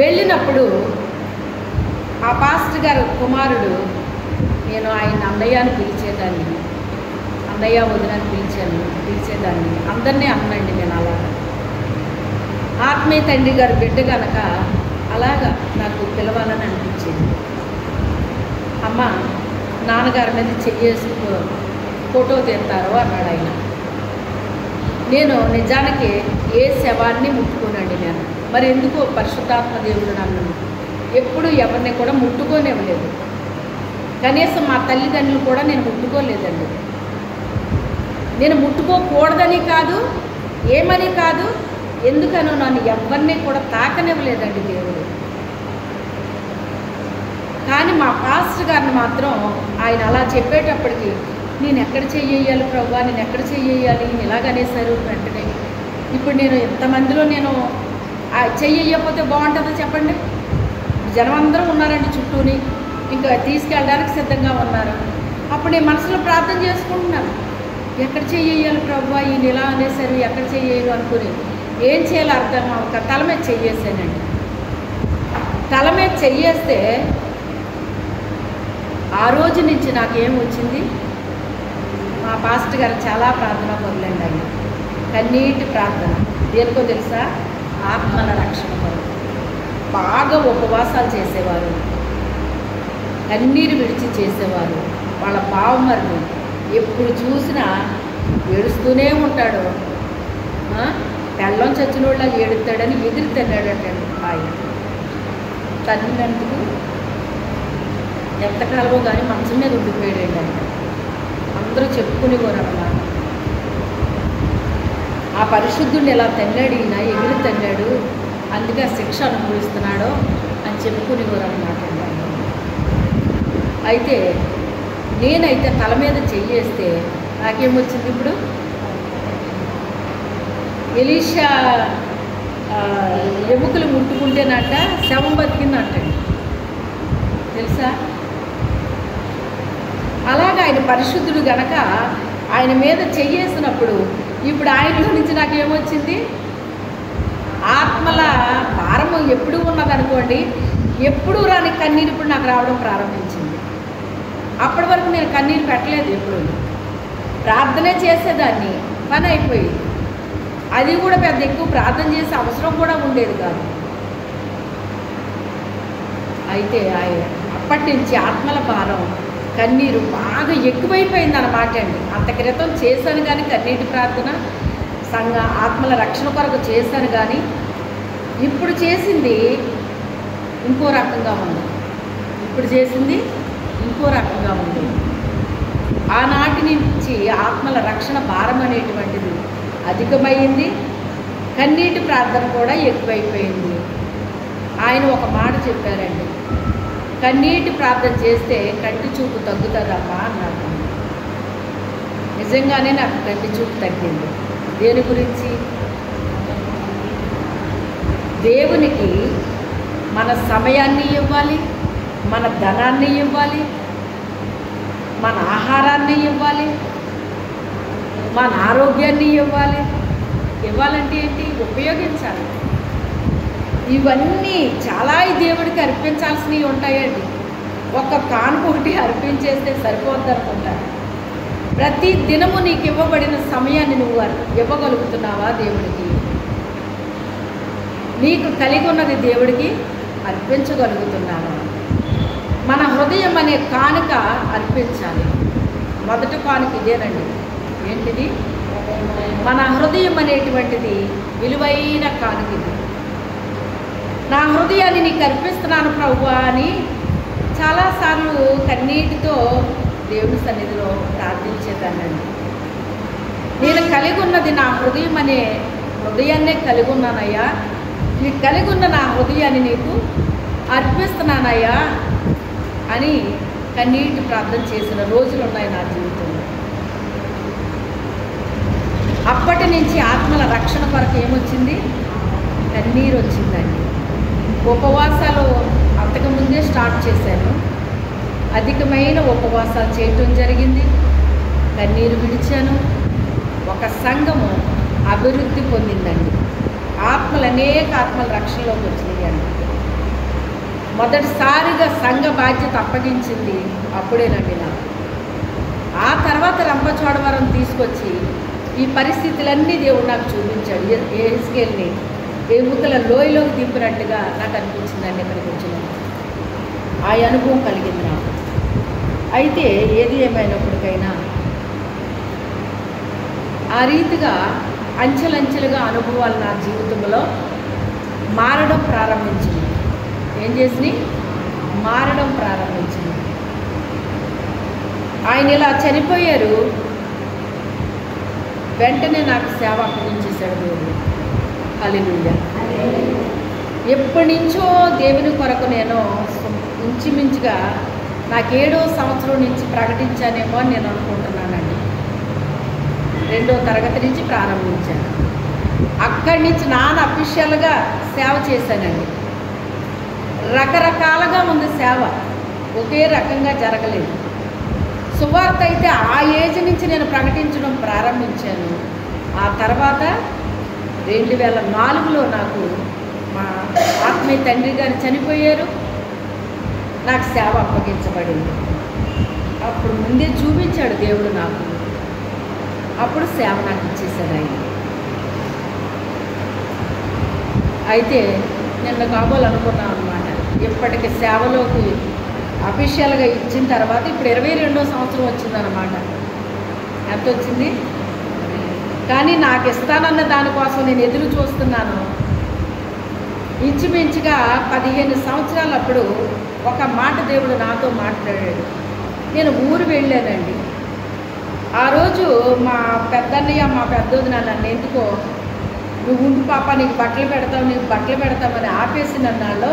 వెళ్ళినప్పుడు ఆ పాస్టర్ గారు కుమారుడు, నేను ఆయన అన్నయ్య అని పిలిచేదాన్ని, అన్నయ్య వదినని పిలిచేదాన్ని, అందరినీ అన్నండి నేను. అలా ఆత్మీయ తండ్రి గారు బిడ్డ కనుక అలాగా నాకు పిలవాలని అనిపించింది. అమ్మ, నాన్నగారి మీద చెయ్యేసి ఫోటో తీస్తారు అన్నాడు ఆయన. నేను నిజానికి ఏ శవాన్ని ముట్టుకోనండి నేను. మరి ఎందుకో పరిశుద్ధాత్మ దేవుడు నన్ను ఎప్పుడు ఎవరిని కూడా ముట్టుకోనివ్వలేదు. కనీసం మా తల్లిదండ్రులు కూడా నేను ముట్టుకోలేదండి. నేను ముట్టుకోకూడదని కాదు, ఏమని కాదు, ఎందుకనో నన్ను ఎవరిని కూడా తాకనివ్వలేదండి దేవుడు. కానీ మా పాస్టర్ గారిని మాత్రం ఆయన అలా చెప్పేటప్పటికి నేను ఎక్కడ చెయ్యాలి ప్రభువా, నేను ఎక్కడ చెయ్యాలి ఇలాగనేసారు వెంటనే. ఇప్పుడు నేను ఎంతమందిలో నేను చెయ్యకపోతే బాగుంటుందో చెప్పండి. జనం అందరూ ఉన్నారండి చుట్టూని, ఇంకా తీసుకెళ్ళడానికి సిద్ధంగా ఉన్నారు. అప్పుడు నేను మనసులో ప్రార్థన చేసుకుంటున్నాను, ఎక్కడ చెయ్యాలి ప్రభువా, ఈయన ఇలా అనేసారు, ఎక్కడ చెయ్యాలి అనుకుని ఏం చేయాలో అర్థం అవ్వక తల మీద చెయ్యేసానండి. తల మీద చెయ్యేస్తే ఆ రోజు నుంచి నాకేం వచ్చింది? మా పాస్టర్ గారు చాలా ప్రార్థన మొదలండి. ఆయన కన్నీటి ప్రార్థన. దేనికో తెలుసా? ఆత్మల రక్షణ కొరకు బాగా ఉపవాసాలు చేసేవారు, కన్నీరు విడిచి చేసేవారు. వాళ్ళ బావమరుడు ఎప్పుడు చూసినా ఏడుస్తూనే ఉంటాడు. పెళ్ళం చచ్చిన వాళ్ళ ఏడుతాడని ఎదురు తిన్నాడంటే ఆయన తల్లినందుకు ఎంతకాలమో కానీ మంచం మీద ఉండిపోయాడండి. అంటే అందరూ చెప్పుకునేవారు అన్నమాట. ఆ పరిశుద్ధుడిని ఎలా తన్నాడు ఈయన, ఎగిరి తన్నాడు, అందుకే ఆ శిక్ష అనుభవిస్తున్నాడో అని చెప్పుకునేవారు అన్నమాట. అయితే నేనైతే తల మీద చెయ్యేస్తే నాకేమొచ్చింది? ఇప్పుడు ఎలీషా ఎముకలు ముట్టుకుంటేనట శవం బతికిందంటండి, తెలుసా? అలాగా ఆయన పరిశుద్ధుడు గనక ఆయన మీద చెయ్యేసినప్పుడు ఇప్పుడు ఆయనలో నుంచి నాకేమొచ్చింది? ఆత్మల భారము ఎప్పుడు ఉన్నదనుకోండి, ఎప్పుడూ రాని కన్నీరు ఇప్పుడు నాకు రావడం ప్రారంభించింది. అప్పటి వరకు నేను కన్నీరు పెట్టలేదు, ఎప్పుడు ప్రార్థనే చేసేదాన్ని, పని అయిపోయింది. అది కూడా పెద్ద ఎక్కువ ప్రార్థన చేసే అవసరం కూడా ఉండేది కాదు. అయితే అప్పటి నుంచి ఆత్మల భారం, కన్నీరు బాగా ఎక్కువైపోయింది అన్నమాట అండి. అంత క్రితం చేశాను కానీ కన్నీటి ప్రార్థన, సంఘ ఆత్మల రక్షణ కొరకు చేశాను కానీ ఇప్పుడు చేసింది ఇంకో రకంగా ఉంది. ఇప్పుడు చేసింది ఇంకో రకంగా ఉంది. ఆనాటి నుంచి ఆత్మల రక్షణ భారం అనేటువంటిది అధికమైంది, కన్నీటి ప్రార్థన కూడా ఎక్కువైపోయింది. ఆయన ఒక మాట చెప్పారండి, కన్నీటి ప్రార్థన చేస్తే కంటి చూపు తగ్గుతుందమ్మా అన్నారు. నిజంగానే నాకు కంటి చూపు తగ్గింది. దేని గురించి? దేవునికి మన సమయాన్ని ఇవ్వాలి, మన ధనాన్ని ఇవ్వాలి, మన ఆహారాన్ని ఇవ్వాలి, మన ఆరోగ్యాన్ని ఇవ్వాలి. ఇవ్వాలంటే ఏంటి? ఉపయోగించాలి. ఇవన్నీ చాలా దేవుడికి అర్పించాల్సినవి ఉంటాయండి. ఒక కానుక ఒకటి అర్పించేస్తే సరిపోద్ది అనుకుంటాను. ప్రతి దినము నీకు ఇవ్వబడిన సమయాన్ని నువ్వు ఇవ్వగలుగుతున్నావా దేవుడికి? నీకు కలిగి ఉన్నది దేవుడికి అర్పించగలుగుతున్నావా? మన హృదయం అనే కానుక అర్పించాలి. మొదటి కానుక ఇదేనండి. ఏంటిది? మన హృదయం అనేటువంటిది విలువైన కానుక. ఇది నా హృదయాన్ని నీకు అర్పిస్తున్నాను ప్రభువా అని చాలాసార్లు కన్నీటితో దేవుని సన్నిధిలో ప్రార్థించేదానండి. నేను కలిగి ఉన్నది నా హృదయం అనే హృదయాన్నే కలిగి ఉన్నానయ్యా, నీకు కలిగి ఉన్న నా హృదయాన్ని నీకు అర్పిస్తున్నానయ్యా అని కన్నీటి ప్రార్థన చేసిన రోజులు ఉన్నాయి నా జీవితంలో. అప్పటి నుంచి ఆత్మల రక్షణ కొరకు ఏమొచ్చింది? కన్నీరు వచ్చిందండి. ఉపవాసాలు అంతకుముందే స్టార్ట్ చేశాను. అధికమైన ఉపవాసాలు చేయటం జరిగింది. కన్నీరు విడిచాను. ఒక సంఘము అభివృద్ధి పొందిందండి. అనేక ఆత్మల రక్షణలోకి వచ్చినాయండి. మొదటిసారిగా సంఘ బాధ్యత అప్పగించింది అప్పుడేనండి నాకు. ఆ తర్వాత రంపచోడవరం తీసుకొచ్చి ఈ పరిస్థితులన్నీ దేవుడు నాకు చూపించాడు. ఎహెజ్కేలుని ఎముకల లోయలోకి దింపినట్టుగా నాకు అనిపించిందండి ఇక్కడికి వచ్చిన. ఆ అనుభవం కలిగింది నాకు. అయితే ఏది ఏమైనప్పటికైనా ఆ రీతిగా అంచెలంచెలుగా అనుభవాలు నా జీవితంలో మారడం ప్రారంభించింది. ఏం చేసినాయి? మారడం ప్రారంభించింది. ఆయన ఇలా చనిపోయారు, వెంటనే నాకు సేవ అప్పగించేశాడు దేవుడు. హల్లెలూయా. ఎప్పటి నుంచో దేవుని కొరకు నేను ఇంచుమించుగా నాకు 7వ సంవత్సరం నుంచి ప్రకటించానేమో అని నేను అనుకుంటున్నానండి. 2వ తరగతి నుంచి ప్రారంభించాను. అక్కడి నుంచి అఫీషియల్గా సేవ చేశానండి. రకరకాలుగా ఉంది సేవ, ఒకే రకంగా జరగలేదు. సువార్త అయితే ఆ ఏజ్ నుంచి నేను ప్రకటించడం ప్రారంభించాను. ఆ తర్వాత 2004లో నాకు మా ఆత్మీయ తండ్రి గారు చనిపోయారు. నాకు సేవ అప్పగించబడింది. అప్పుడు ముందే చూపించాడు దేవుడు నాకు. అప్పుడు సేవ నాకు ఇచ్చేసాడు ఆయన. అయితే నిన్న కాబోలనుకున్నాను అనమాట. ఇప్పటికి సేవలోకి అఫీషియల్గా ఇచ్చిన తర్వాత ఇప్పుడు 22వ సంవత్సరం వచ్చిందనమాట. ఎంత వచ్చింది? కానీ నాకు ఇస్తానన్న దానికోసం నేను ఎదురు చూస్తున్నాను. ఇంచుమించుగా 15 సంవత్సరాలప్పుడు ఒక మాట దేవుడు నాతో మాట్లాడాడు. నేను ఊరు వెళ్ళానండి. ఆ రోజు మా పెద్దన్నయ్య మా పెద్దోదిన నన్ను ఎందుకో నువ్వు ఉండు పాప, నీకు బట్టలు పెడతామని ఆపేసి నన్నాళ్ళు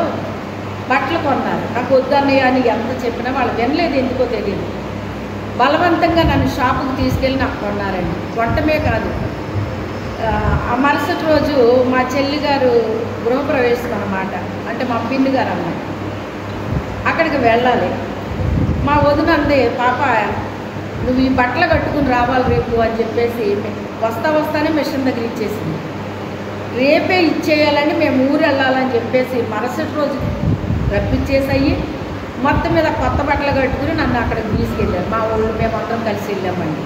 బట్టలు కొన్నారు. నాకు వద్దన్నయ్య అని ఎంత చెప్పినా వాళ్ళు వినలేదు, ఎందుకో తెలియదు. బలవంతంగా నన్ను షాపుకి తీసుకెళ్ళి నాకు కొన్నారండి. కొట్టమే కాదు, ఆ మరుసటి రోజు మా చెల్లి గారు గృహప్రవేశం అన్నమాట. అంటే మా పిన్ని గారు అన్నమాట. అక్కడికి వెళ్ళాలి. మా వదిన అందే, పాప నువ్వు ఈ బట్టలు కట్టుకుని రావాలి రేపు అని చెప్పేసి వస్తానే మిషన్ దగ్గర ఇచ్చేసింది. రేపే ఇచ్చేయాలని మేము ఊరు వెళ్ళాలని చెప్పేసి మరుసటి రోజు రప్పించేసాయి. మొత్తం మీద కొత్త బట్టలు కట్టుకుని నన్ను అక్కడికి తీసుకెళ్ళారు. మా ఊళ్ళు మేమందరం కలిసి వెళ్ళామండి.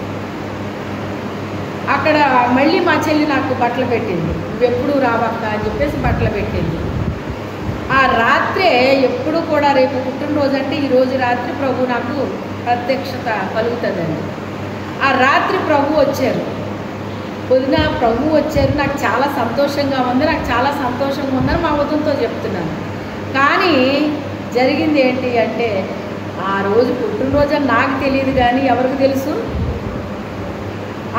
అక్కడ మళ్ళీ మా చెల్లి నాకు బట్టలు పెట్టింది. నువ్వు ఎప్పుడు రావక్క అని చెప్పేసి బట్టలు పెట్టింది. ఆ రాత్రే ఎప్పుడు కూడా రేపు పుట్టినరోజు అంటే ఈరోజు రాత్రి ప్రభు నాకు ప్రత్యక్షత కలుగుతుందండి. ఆ రాత్రి ప్రభు వచ్చారు. వదిన ప్రభు వచ్చారు, నాకు చాలా సంతోషంగా ఉంది, నాకు చాలా సంతోషంగా ఉందని మా వదినతో చెప్తున్నాను. కానీ జరిగింది ఏంటి అంటే, ఆ రోజు పుట్టినరోజు అని నాకు తెలియదు కానీ ఎవరికి తెలుసు.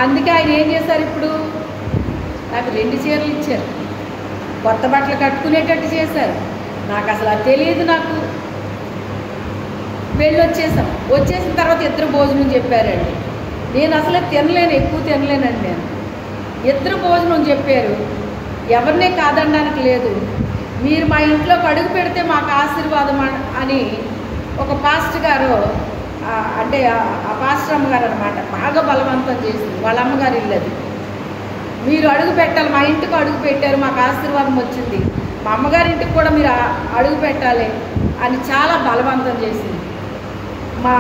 అందుకే ఆయన ఏం చేశారు, ఇప్పుడు నాకు 2 చీరలు ఇచ్చారు, కొత్త బట్టలు కట్టుకునేటట్టు చేశారు. నాకు అసలు అది తెలియదు. నాకు వచ్చేసాం. వచ్చేసిన తర్వాత ఇద్దరు భోజనం చెప్పారండి. నేను అసలు తినలేను, ఎక్కువ తినలేనండి. నేను ఇద్దరు భోజనం చెప్పారు. ఎవరినే కాదనడానికి లేదు. మీరు మా ఇంట్లోకి అడుగు పెడితే మాకు ఆశీర్వాదం అని ఒక పాస్టర్ గారు, అంటే ఆ పాస్టర్ అమ్మగారు అనమాట, బాగా బలవంతం చేసింది. వాళ్ళ అమ్మగారు ఇల్లు అది. మీరు అడుగు పెట్టాలి, మా ఇంటికి అడుగు పెట్టారు, మాకు ఆశీర్వాదం వచ్చింది, మా అమ్మగారింటికి కూడా మీరు అడుగు పెట్టాలి అని చాలా బలవంతం చేసింది. మా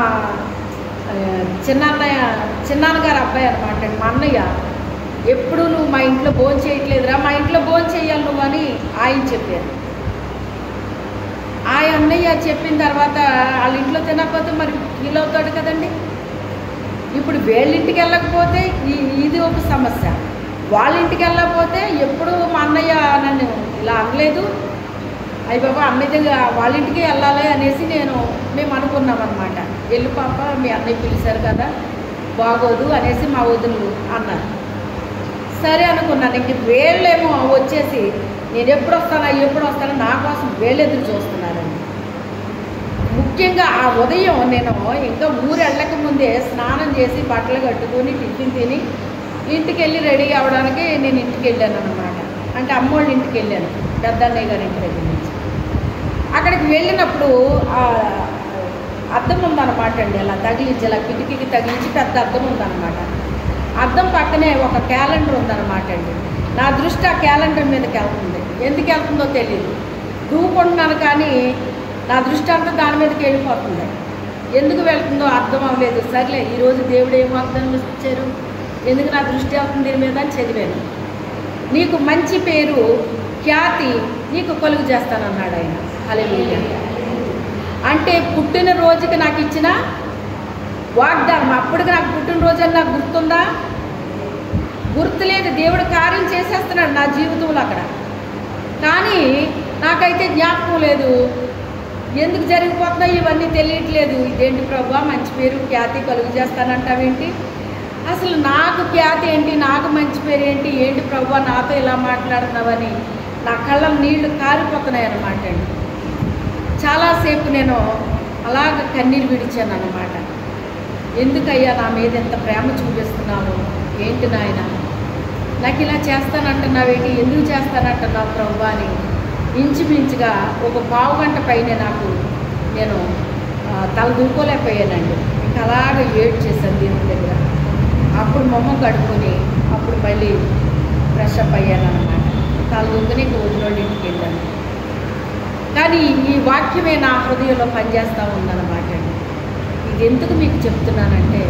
చిన్నాన్నగారు అబ్బాయి అనమాట, మా అన్నయ్య, ఎప్పుడు నువ్వు మా ఇంట్లో భోజనం చేయట్లేదురా, మా ఇంట్లో భోజనం చేయాలి నువ్వు అని ఆయన చెప్పారు. ఆ అన్నయ్య చెప్పిన తర్వాత వాళ్ళ ఇంట్లో తినకపోతే మరి ఫీల్ అవుతాడు కదండి. ఇప్పుడు వీళ్ళింటికి వెళ్ళకపోతే ఇది ఒక సమస్య, వాళ్ళ ఇంటికి వెళ్ళకపోతే ఎప్పుడు మా అన్నయ్య నన్ను ఇలా అనలేదు, అయ్యి బాబా అన్నయ్య దగ్గర వాళ్ళ ఇంటికి వెళ్ళాలి అనేసి మేము అనుకున్నాం అనమాట. వెళ్ళి పాప మీ అన్నయ్య పిలిచారు కదా, బాగోదు అనేసి మా వదినలు అన్నారు. సరే అనుకున్నాను. ఇంక వీళ్ళేమో వచ్చేసి నేను ఎప్పుడు వస్తానో నా కోసం వీళ్ళు ఎదురు చూస్తున్నారండి. ముఖ్యంగా ఆ ఉదయం నేను ఇంకా ఊరు వెళ్ళక ముందే స్నానం చేసి బట్టలు కట్టుకొని టిఫిన్ తిని ఇంటికి వెళ్ళి రెడీ అవ్వడానికి నేను ఇంటికి వెళ్ళాను అనమాట. అంటే అమ్మోళ్ళ ఇంటికి వెళ్ళాను, పెద్దన్నయ్య గారి ఇంటి దగ్గర నుంచి. అక్కడికి వెళ్ళినప్పుడు అద్దం ఉందన్నమాట అండి, అలా తగిలించి, అలా కిటికీకి తగిలించి పెద్ద అద్దం ఉందన్నమాట. అద్దం పక్కనే ఒక క్యాలెండర్ ఉందన్నమాట అండి. నా దృష్టి ఆ క్యాలెండర్ మీదకి వెళ్తుంది. ఎందుకు వెళ్తుందో తెలియదు, దూకుంటున్నాను కానీ నా దృష్టి అంతా దాని మీదకి వెళ్ళిపోతుంది. ఎందుకు వెళ్తుందో అర్థం అవ్వలేదు. సర్లే ఈరోజు దేవుడు ఏం వాగ్దానం ఇచ్చారు, ఎందుకు నా దృష్టి వెళ్తుంది దీని మీద అని చదివాను. నీకు మంచి పేరు ఖ్యాతి నీకు కలుగు చేస్తానన్నాడు ఆయన. హల్లెలూయా. అంటే పుట్టినరోజుకి నాకు ఇచ్చిన వాగ్దానం. అప్పటికి నాకు పుట్టినరోజు అని నాకు గుర్తుందా? గుర్తులేదు. దేవుడు కార్యం చేసేస్తున్నాడు నా జీవితంలో అక్కడ, కానీ నాకైతే జ్ఞాపకం లేదు. ఎందుకు జరిగిపోతున్నాయి ఇవన్నీ తెలియట్లేదు. ఇదేంటి ప్రభా, మంచి పేరు ఖ్యాతి కలుగు చేస్తానంటావేంటి? అసలు నాకు ఖ్యాతి ఏంటి, నాకు మంచి పేరు ఏంటి, ఏంటి ప్రభా నాతో ఇలా మాట్లాడుతున్నావని నా కళ్ళ నీళ్లు కారిపోతున్నాయి అన్నమాట అండి. చాలాసేపు నేను అలాగ కన్నీరు విడిచాను అన్నమాట. ఎందుకయ్యా నా మీద ఎంత ప్రేమ చూపిస్తున్నావు, ఏంటి నాయన నాకు ఇలా చేస్తానంటున్నావేంటి, ఎందుకు చేస్తానంటున్నావు ప్రభు అని ఇంచుమించుగా ఒక పావు గంట పైన నేను తల దూకోలేకపోయానండి. ఇంకా అలాగ ఏడ్ చేశాను దేవుని దగ్గర. అప్పుడు మొహం కడుక్కొని అప్పుడు మళ్ళీ ఫ్రెష్ అప్ అయ్యాను అన్నమాట. తల దూకుని ఇంక వదిలోళ్ళ ఇంటికి వెళ్ళాను. కానీ ఈ వాక్యమే నా హృదయంలో పనిచేస్తూ ఉందన్నమాట అండి. ఇది ఎందుకు మీకు చెప్తున్నానంటే,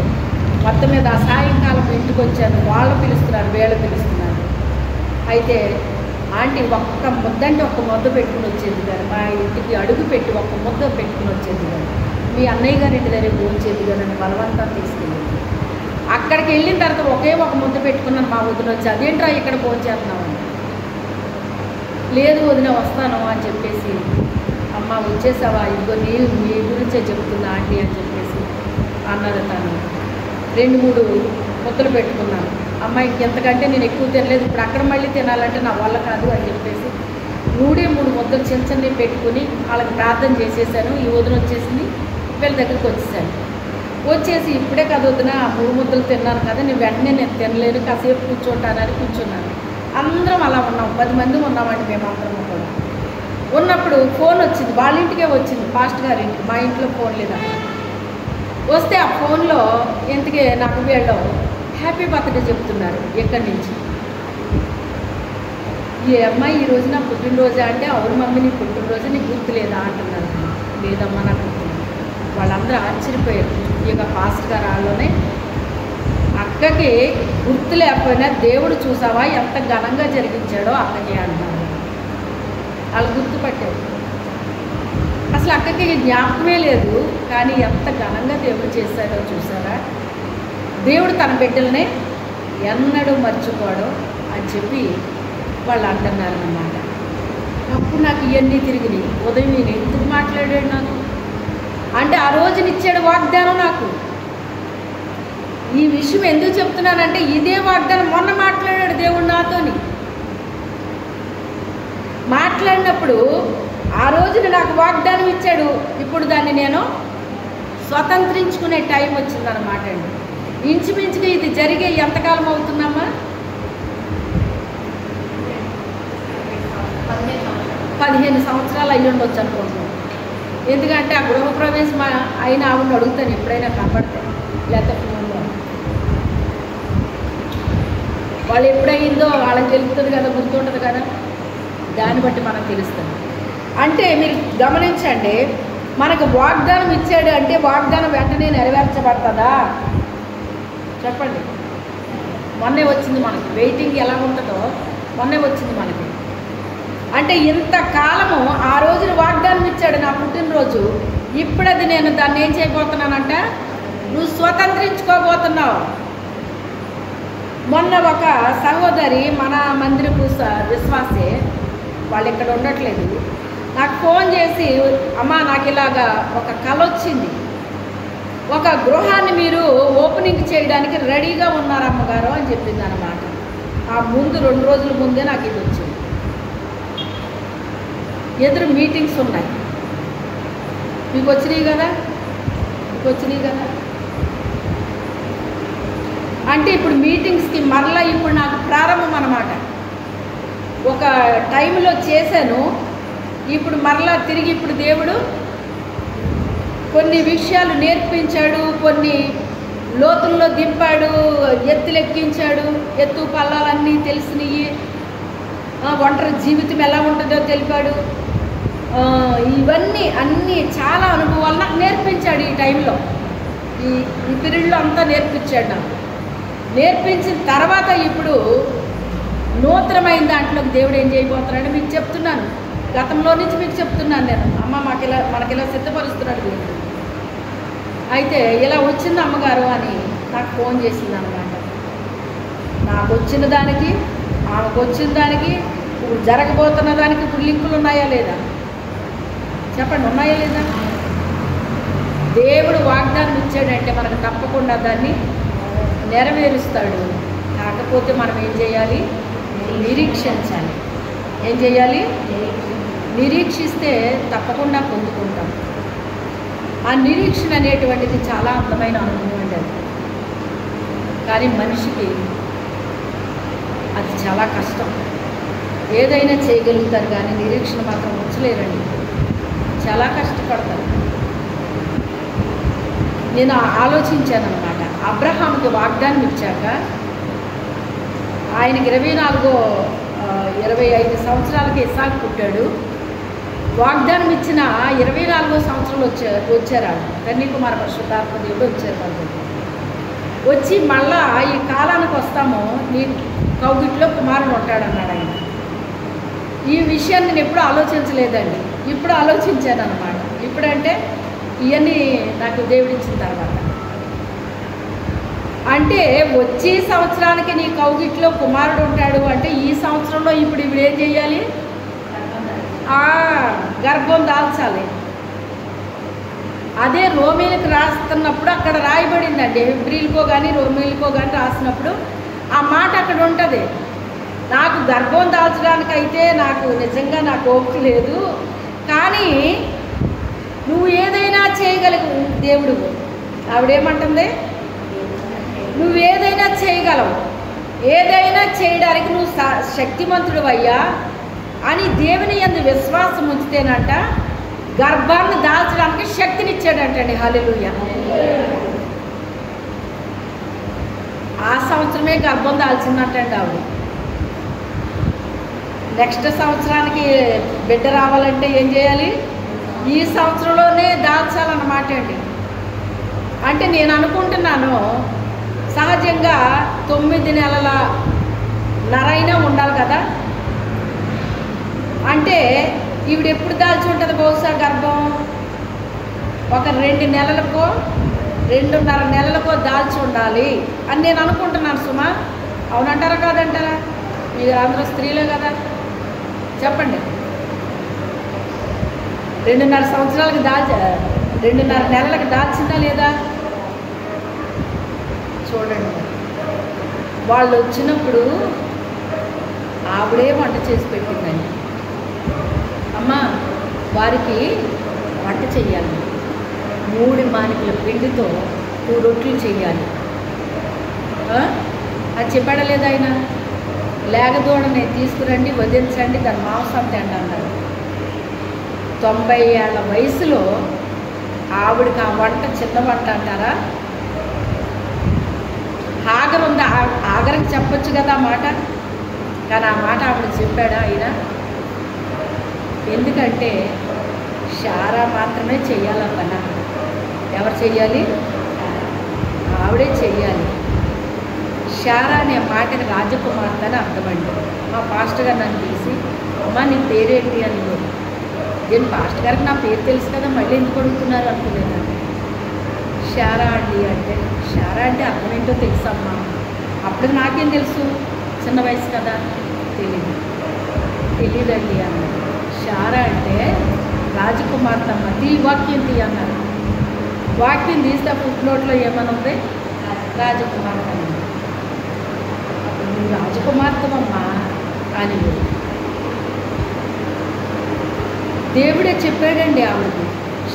మొత్తం మీద ఆ సాయంకాలం ఇంటికి వచ్చాను. వాళ్ళు పిలుస్తున్నారు, వీళ్ళు పిలుస్తున్నారు. అయితే ఆంటీ ఒక్క ముద్దంటే ఒక్క ముద్ద పెట్టుకుని వచ్చేది కానీ, మా ఇంటికి అడుగు పెట్టి ఒక్క ముద్ద పెట్టుకుని వచ్చేది కానీ, మీ అన్నయ్య గారి ఇంటి దగ్గర భోంచేది కానీ అని బలవంతం తీసుకెళ్ళింది. అక్కడికి వెళ్ళిన తర్వాత ఒక ముద్ద పెట్టుకున్నాను. మా వదిన వచ్చి అదేంట్రా ఇక్కడ భోంచేస్తున్నామని, లేదు వదిన వస్తాను అని చెప్పేసి, అమ్మ వచ్చేసావా, ఇదిగో మీ గురించే చెప్తున్నా ఆంటీ అని చెప్పేసి అన్నది. తను 2-3 ముద్దలు పెట్టుకున్నాను. అమ్మాయికి ఎంతకంటే నేను ఎక్కువ తినలేదు, ఇప్పుడు అక్కడ మళ్ళీ తినాలంటే నా వల్ల కాదు అని చెప్పేసి 3 ముద్దలు చిన్న పెట్టుకుని వాళ్ళకి ప్రార్థన చేసేసాను. ఈ వదిన వచ్చేసింది, వీళ్ళ దగ్గరికి వచ్చేసాను. వచ్చేసి ఇప్పుడే కదా వదిన 3 ముద్దలు తిన్నాను కదా, నేను వెంటనే నేను తినలేను, కాసేపు కూర్చుంటానని కూర్చున్నాను. అందరం అలా ఉన్నాం, 10 మంది ఉన్నామండి మేమందరం కూడా. ఉన్నప్పుడు ఫోన్ వచ్చింది, వాళ్ళ ఇంటికే వచ్చింది, పాస్టర్ గారి ఇంటికి. మా ఇంట్లో ఫోన్ లేదా. వస్తే ఆ ఫోన్లో ఎందుకే నాకు వీళ్ళు హ్యాపీ బర్త్డే చెప్తున్నారు ఎక్కడి నుంచి. ఏ అమ్మాయి ఈరోజు నా పుట్టినరోజు అంటే, అవును మమ్మీ నీ పుట్టినరోజు నీకు గుర్తులేదా అంటున్నారు. లేదమ్మా నాకు గుర్తుంది. వాళ్ళందరూ ఆశ్చర్యపోయారు. ఇక పాస్టర్ గారు వాళ్ళలోనే, అక్కకి గుర్తు లేకపోయినా దేవుడు చూసావా ఎంత ఘనంగా జరిగించాడో అక్కకి అంటారు. వాళ్ళు గుర్తుపట్టారు. అసలు అక్కకి జ్ఞాపకమే లేదు, కానీ ఎంత ఘనంగా దేవుడు చేశాడో చూసారా. దేవుడు తన బిడ్డలనే ఎన్నడూ మర్చిపోడు అని చెప్పి వాళ్ళు అంటున్నారన్నమాట. అప్పుడు నాకు ఇవన్నీ తిరిగినాయి. ఉదయం నేను ఎందుకు మాట్లాడాడు నాకు అంటే ఆ రోజున ఇచ్చాడు వాగ్దానం నాకు. ఈ విషయం ఎందుకు చెప్తున్నానంటే ఇదే వాగ్దానం మొన్న మాట్లాడాడు దేవుడు నాతోని. మాట్లాడినప్పుడు ఆ రోజున నాకు వాగ్దానం ఇచ్చాడు. ఇప్పుడు దాన్ని నేను స్వతంత్రించుకునే టైం వచ్చిందన్నమాట అండి. ఇంచుమించుగా ఇది జరిగే ఎంతకాలం అవుతుందమ్మా? 15 సంవత్సరాలు అయ్యి ఉండొచ్చు అనుకుంటున్నాను. ఎందుకంటే ఆ గృహప్రవేశం అయిన ఆవిడని అడుగుతాను ఎప్పుడైనా కనపడితే, లేకపోతే ఫోన్లో. వాళ్ళు ఎప్పుడయిందో వాళ్ళకి తెలుస్తుంది కదా, గుర్తుంటుంది కదా, దాన్ని బట్టి మనకు తెలుస్తుంది. అంటే మీరు గమనించండి, మనకు వాగ్దానం ఇచ్చాడు అంటే వాగ్దానం వెంటనే నెరవేర్చబడుతుందా? చెప్పండి. మొన్నే వచ్చింది మనకి. వెయిటింగ్ ఎలా ఉంటుందో మొన్నే వచ్చింది మనకి. అంటే ఇంతకాలము ఆ రోజున వాగ్దానం ఇచ్చాడు నా పుట్టినరోజు. ఇప్పుడు అది నేను దాన్ని ఏం చేయబోతున్నానంట, నువ్వు స్వతంత్రించుకోబోతున్నావు. మొన్న ఒక సహోదరి మన మందిరపు విశ్వాసే, వాళ్ళు ఇక్కడ ఉండట్లేదు, నాకు ఫోన్ చేసి, అమ్మ నాకు ఇలాగా ఒక కల వచ్చింది, ఒక గృహాన్ని మీరు ఓపెనింగ్ చేయడానికి రెడీగా ఉన్నారు అమ్మగారు అని చెప్పింది అన్నమాట. ఆ ముందు 2 రోజుల ముందే నాకు ఇది వచ్చింది. ఎదురు మీటింగ్స్ ఉన్నాయి. మీకు వచ్చినాయి కదా, మీకు వచ్చినాయి కదా. అంటే ఇప్పుడు మీటింగ్స్కి మరలా ఇప్పుడు నాకు ప్రారంభం అన్నమాట. ఒక టైంలో చేశాను, ఇప్పుడు మరలా తిరిగి ఇప్పుడు దేవుడు కొన్ని విషయాలు నేర్పించాడు, కొన్ని లోతుల్లో దింపాడు, ఎత్తులెక్కించాడు, ఎత్తు పల్లాలన్నీ తెలిసినవి, ఒంటరి జీవితం ఎలా ఉంటుందో తెలిపాడు. ఇవన్నీ అన్నీ చాలా అనుభవాలు నాకు నేర్పించాడు. ఈ టైంలో ఈ పీరియడ్లో అంతా నేర్పించాడు నాకు. నేర్పించిన తర్వాత ఇప్పుడు నూతనమైన దాంట్లోకి దేవుడు ఏం చేయబోతున్నాడు మీకు చెప్తున్నాను. గతంలో నుంచి మీకు చెప్తున్నాను నేను, అమ్మ మనకిలా సిద్ధపరుస్తున్నాడు దేవుడు. అయితే ఇలా వచ్చింది అమ్మగారు అని నాకు ఫోన్ చేసింది అన్నమాట. నాకు వచ్చిన దానికి, ఆమెకు వచ్చిన దానికి, ఇప్పుడు జరగబోతున్న దానికి ఇప్పుడు లింకులు ఉన్నాయా లేదా? చెప్పండి, ఉన్నాయా లేదా? దేవుడు వాగ్దానం ఇచ్చాడంటే మనకు తప్పకుండా దాన్ని నెరవేరుస్తాడు. కాకపోతే మనం ఏం చేయాలి? నిరీక్షించాలి. ఏం చేయాలి? నిరీక్షిస్తే తప్పకుండా పొందుకుంటాం. ఆ నిరీక్షణ అనేటువంటిది చాలా అందమైన అనుభవం అండి అది. కానీ మనిషికి అది చాలా కష్టం. ఏదైనా చేయగలుగుతారు కానీ నిరీక్షణ మాత్రం ఉంచలేరండి. చాలా కష్టపడతారు. నేను ఆలోచించాను అన్నమాట. అబ్రహాముకి వాగ్దానం ఇచ్చాక ఆయనకి 25 సంవత్సరాలకి ఇస్సాకు పుట్టాడు. వాగ్దానం ఇచ్చిన 24వ సంవత్సరంలో వచ్చారు కన్యకుమార పరిశుద్ధాత్మ దేవుడు వచ్చారు వాళ్ళు. వచ్చి మళ్ళా ఈ కాలానికి వస్తాము, నీ కౌగిట్లో కుమారుడు ఉంటాడన్నాడు ఆయన. ఈ విషయాన్ని నేను ఎప్పుడూ ఆలోచించలేదండి, ఇప్పుడు ఆలోచించాను అన్నమాట. ఇప్పుడంటే ఇవన్నీ నాకు దేవుడిచ్చిన తర్వాత. అంటే వచ్చే సంవత్సరానికి నీ కౌగిట్లో కుమారుడు ఉంటాడు అంటే ఈ సంవత్సరంలో ఇప్పుడు ఏం చేయాలి? గర్భం దాల్చాలి. అదే రోమీలకు రాస్తున్నప్పుడు అక్కడ రాయబడిందండి. హెబ్రీలకో కానీ రోమీలకో కానీ రాసినప్పుడు ఆ మాట అక్కడ ఉంటుంది. నాకు గర్భం దాల్చడానికైతే నాకు నిజంగా నాకు ఓపిక లేదు, కానీ నువ్వు ఏదైనా చేయగలవు దేవుడు. ఆవిడేమంటుంది? నువ్వేదైనా చేయగలవు, ఏదైనా చేయడానికి నువ్వు శక్తిమంతుడు అయ్యా అని దేవుని యందు విశ్వాసం ఉంచితేనంట గర్భాన్ని దాల్చడానికి శక్తినిచ్చాడంటండి. హల్లెలూయా. ఆ సంవత్సరమే గర్భం దాల్చిందంటండి ఆవిడ. నెక్స్ట్ సంవత్సరానికి బిడ్డ రావాలంటే ఏం చేయాలి? ఈ సంవత్సరంలోనే దాల్చాలన్నమాట అండి. అంటే నేను అనుకుంటున్నాను సహజంగా 9 నెలల నరైనా ఉండాలి కదా. అంటే ఈవిడ ఎప్పుడు దాల్చి ఉంటుంది? బహుశా గర్భం ఒక 2 నెలలకో 2.5 నెలలకో దాల్చి ఉండాలి అని నేను అనుకుంటున్నాను. సుమా, అవునంటారా కాదంటారా? మీరు అందరూ స్త్రీలే కదా, చెప్పండి. 2.5 సంవత్సరాలకు 2.5 నెలలకు దాల్చిందా లేదా? చూడండి, వాళ్ళు వచ్చినప్పుడు ఆవిడే వంట చేసి పెట్టిందండి. అమ్మ, వారికి వంట చెయ్యాలి, 3 మానికల పిండితో 2 రొట్టెలు చెయ్యాలి. అది చెప్పాడా లేదా ఆయన? లేగదూడని తీసుకురండి, వదిలించండి, దాని మాంసం తిండి అన్నాడు. 90 ఏళ్ల వయసులో ఆవిడకి ఆ వంట చిన్న వంట అంటారా? ఆగరు ఉంది, ఆగరికి చెప్పొచ్చు కదా ఆ మాట, కానీ ఆ మాట ఆవిడ చెప్పాడా ఆయన? ఎందుకంటే శారా మాత్రమే చెయ్యాలన్నా. ఎవరు చెయ్యాలి? ఆవిడే చెయ్యాలి. శారా అనే మాటకి రాజకుమార్తె అని అర్థమండి. మా పాస్టర్ గారు నన్ను పిలిచి, అమ్మ నీ పేరేంటి అని. నేను పాస్టర్ గారికి నా పేరు తెలుసు కదా, మళ్ళీ ఎందుకు అడుగుతున్నారు అనుకునేదాన్ని. శారా అండి అంటే, శారా అంటే అర్థం ఏంటో తెలుసమ్మా. అప్పుడు నాకేం తెలుసు, చిన్న వయసు కదా, తెలియదండి అన్నారు. శారా అంటే రాజకుమార్తె అమ్మ, తీ వాక్యం తీ అన్నారు. వాక్యం తీస్తే ఫుట్నోట్లో ఏమని ఉంది? రాజకుమార్తె అని. నువ్వు రాజకుమార్తెమమ్మా అని దేవుడే చెప్పాడండి ఆవిడకి.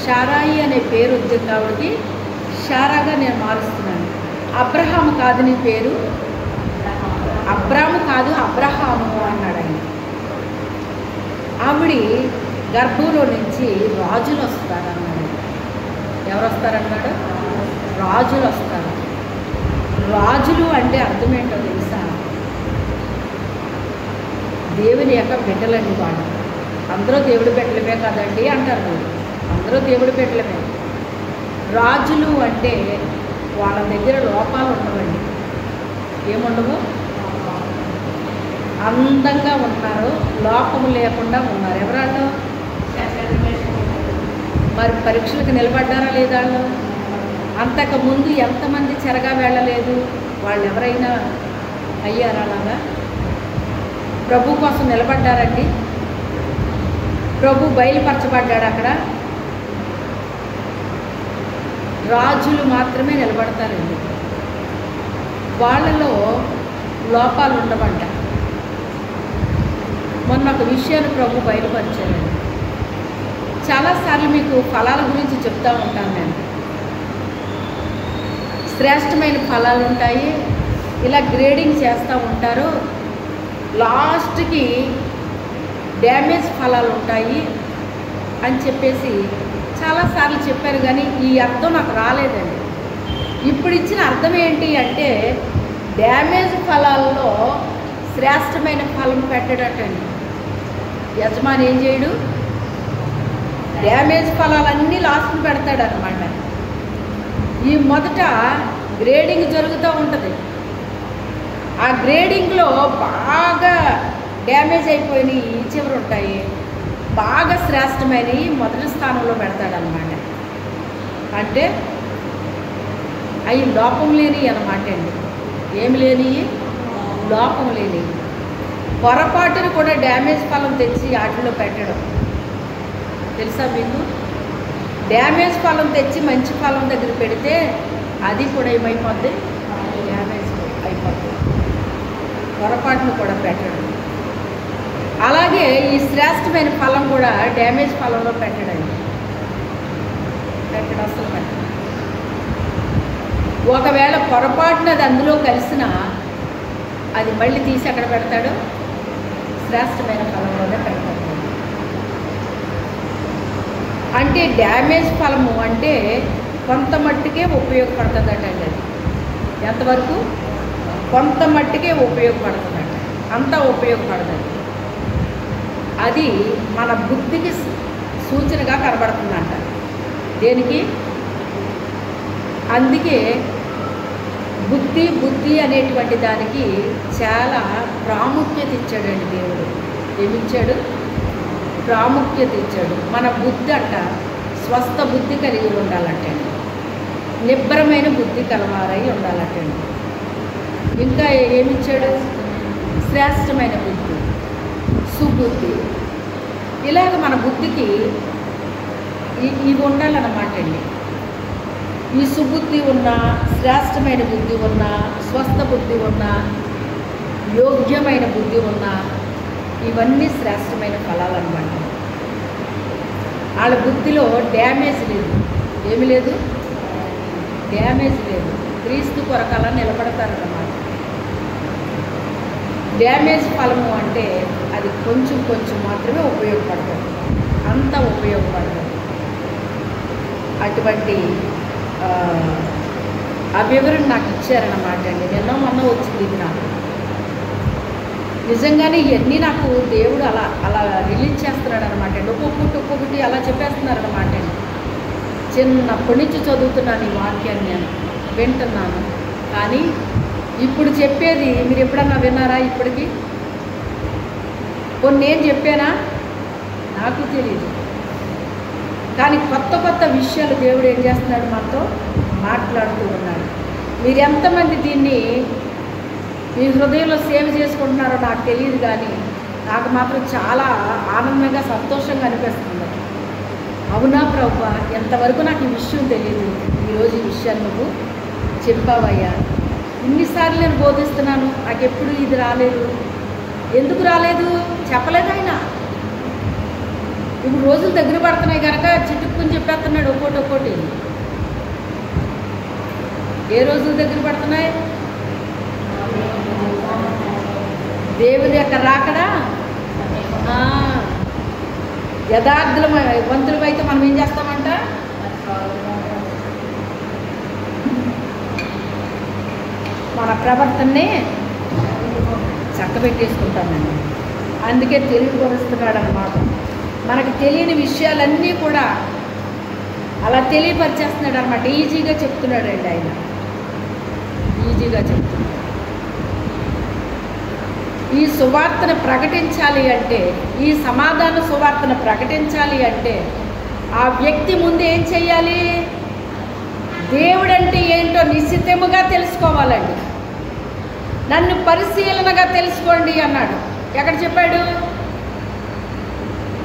శారాయి అనే పేరు వచ్చింది ఆవిడకి, శారాగా నేను మారుస్తున్నాను. అబ్రహాము కాదు నీ పేరు, అబ్రాము కాదు అబ్రహాము అన్నాడు ఆయన. ఆవిడ గర్భంలో నుంచి రాజులు వస్తారన్నాడు. ఎవరు వస్తారన్నాడు? రాజులు వస్తారు. రాజులు అంటే అర్థం ఏంటో తెలుసా? దేవుని యొక్క బిడ్డలండి వాళ్ళు. అందరూ దేవుడి బిడ్డలమే కదండి అంటారు. అందరూ దేవుడి బిడ్డలమే. రాజులు అంటే వాళ్ళ దగ్గర లోపాలు ఉండవండి. ఏముండవు? అందంగా ఉన్నారు, లోపము లేకుండా ఉన్నారు. ఎవరాళ్ళు? మరి పరీక్షలకు నిలబడ్డారా లేదా వాళ్ళు? అంతకుముందు ఎంతమంది చెరగా వెళ్ళలేదు? వాళ్ళు ఎవరైనా అయ్యారా అలాగా? ప్రభు కోసం నిలబడ్డారండి. ప్రభు బయలుపరచబడ్డాడు అక్కడ. రాజులు మాత్రమే నిలబడతారండి. వాళ్ళలో లోపాలు ఉండవంట. మొన్న ఒక విషయాన్ని ప్రభు బయలుపరిచారండి. చాలాసార్లు మీకు ఫలాల గురించి చెప్తూ ఉంటాను నేను. శ్రేష్టమైన ఫలాలు ఉంటాయి, ఇలా గ్రేడింగ్ చేస్తూ ఉంటారు. లాస్ట్కి డ్యామేజ్ ఫలాలు ఉంటాయి అని చెప్పేసి చాలాసార్లు చెప్పారు, కానీ ఈ అర్థం నాకు రాలేదండి. ఇప్పుడు ఇచ్చిన అర్థం ఏంటి అంటే, డ్యామేజ్ ఫలాల్లో శ్రేష్టమైన ఫలం పెట్టడటండి. యజమాని ఏం చేయడు? డ్యామేజ్ ఫలాలన్నీ లాస్ట్ని పెడతాడు అనమాట. ఈ మొదట గ్రేడింగ్ జరుగుతూ ఉంటుంది. ఆ గ్రేడింగ్లో బాగా డ్యామేజ్ అయిపోయినవి చివరి ఉంటాయి, బాగా శ్రేష్టమైనవి మొదటి స్థానంలో పెడతాడనమాట. అంటే అవి లోపం లేని అన్నమాట అండి. ఏమి లేని? లోపం లేని. పొరపాటును కూడా డ్యామేజ్ ఫలం తెచ్చి వాటిలో పెట్టడం తెలుసా మీకు? డ్యామేజ్ ఫలం తెచ్చి మంచి ఫలం దగ్గర పెడితే అది కూడా ఏమైపోద్ది? డ్యామేజ్ అయిపోద్ది. పొరపాటును కూడా పెట్టడం. అలాగే ఈ శ్రేష్టమైన ఫలం కూడా డ్యామేజ్ ఫలంలో పెట్టడం అసలు పెట్టడం. ఒకవేళ పొరపాటున అది అందులో కలిసినా అది మళ్ళీ తీసి అక్కడ పెడతాడు, శ్రేష్టమైన ఫలంలోనే పెడతాడు. అంటే డ్యామేజ్ ఫలము అంటే కొంత మట్టుకే ఉపయోగపడుతుందట అండి. అది ఎంతవరకు? కొంత మట్టుకే ఉపయోగపడుతుందట, అంతా ఉపయోగపడుతుంది. అది మన బుద్ధికి సూచనగా కనబడుతుందంట. దేనికి? అందుకే బుద్ధి అనేటువంటి దానికి చాలా ప్రాముఖ్యత ఇచ్చాడండి దేవుడు. ఏమిచ్చాడు? ప్రాముఖ్యత ఇచ్చాడు. మన బుద్ధి అంట స్వస్థ బుద్ధి కలిగి ఉండాలంటండి, నిబ్బరమైన బుద్ధి కలవారై ఉండాలంటండి. ఇంకా ఏమిచ్చాడు? శ్రేష్టమైన బుద్ధి, సుబుద్ధి. ఇలాగ మన బుద్ధికి ఇవి ఉండాలన్నమాట అండి. ఈ సుబుద్ధి ఉన్న, శ్రేష్టమైన బుద్ధి ఉన్న, స్వస్థ బుద్ధి ఉన్న, యోగ్యమైన బుద్ధి ఉన్న, ఇవన్నీ శ్రేష్టమైన ఫలాలు అన్నమాట. వాళ్ళ బుద్ధిలో డ్యామేజ్ లేదు. ఏమి లేదు? డ్యామేజ్ లేదు. క్రీస్తు కొరకల నిలబడతారన్నమాట. డ్యామేజ్ ఫలము అంటే అది కొంచెం కొంచెం మాత్రమే ఉపయోగపడుతుంది, అంత ఉపయోగపడుతుంది. అటువంటి ఆ వివరణ నాకు ఇచ్చారన్నమాట అండి. నిన్న మొన్న వచ్చింది ఇది నాకు. నిజంగానే ఇవన్నీ నాకు దేవుడు అలా అలా రిలీజ్ చేస్తున్నాడు అనమాట అండి. ఒక్కొక్కటి అలా చెప్పేస్తున్నారు అనమాట అండి. చిన్నప్పటి నుంచి చదువుతున్నాను ఈ వాక్యాన్ని, నేను వింటున్నాను. కానీ ఇప్పుడు చెప్పేది మీరు ఎప్పుడన్నా విన్నారా? ఇప్పటికి కొన్ని నేను చెప్పానా నాకు తెలియదు. కానీ కొత్త కొత్త విషయాలు దేవుడు ఏం చేస్తున్నాడు, మాతో మాట్లాడుతూ ఉన్నాడు. మీరు ఎంతమంది దీన్ని మీ హృదయంలో సేవ్ చేసుకుంటున్నారో నాకు తెలియదు, కానీ నాకు మాత్రం చాలా ఆనందంగా సంతోషంగా అనిపిస్తుంది. అవునా ప్రభువా, ఎంతవరకు నాకు ఈ విషయం తెలియదు, ఈరోజు ఈ విషయాన్ని నువ్వు చెప్పావయ్యా. ఇన్నిసార్లు నేను బోధిస్తున్నాను, నాకు ఎప్పుడు ఇది రాలేదు. ఎందుకు రాలేదు చెప్పలేదు ఆయన. ఇప్పుడు రోజులు దగ్గర పడుతున్నాయి కనుక చిటుక్కుని చెప్పేస్తున్నాడు ఒక్కోటి. ఏ రోజులు దగ్గర పడుతున్నాయి? దేవుని యొక్క రాకడా. వంతులు అయితే మనం ఏం చేస్తామంట, మన ప్రవర్తనని చక్కబెట్టేసుకుంటామండి. అందుకే తెలియపరుస్తున్నాడు అన్నమాట. మనకు తెలియని విషయాలన్నీ కూడా అలా తెలియపరిచేస్తున్నాడు అనమాట. ఈజీగా చెప్తున్నాడండి ఆయన, ఈజీగా చెప్తున్నాడు. ఈ సువార్తను ప్రకటించాలి అంటే, ఈ సమాధాన సువార్తను ప్రకటించాలి అంటే ఆ వ్యక్తి ముందు ఏం చెయ్యాలి? దేవుడంటే ఏంటో నిశ్చితముగా తెలుసుకోవాలండి. నన్ను పరిశీలనగా తెలుసుకోండి అన్నాడు. ఎక్కడ చెప్పాడు?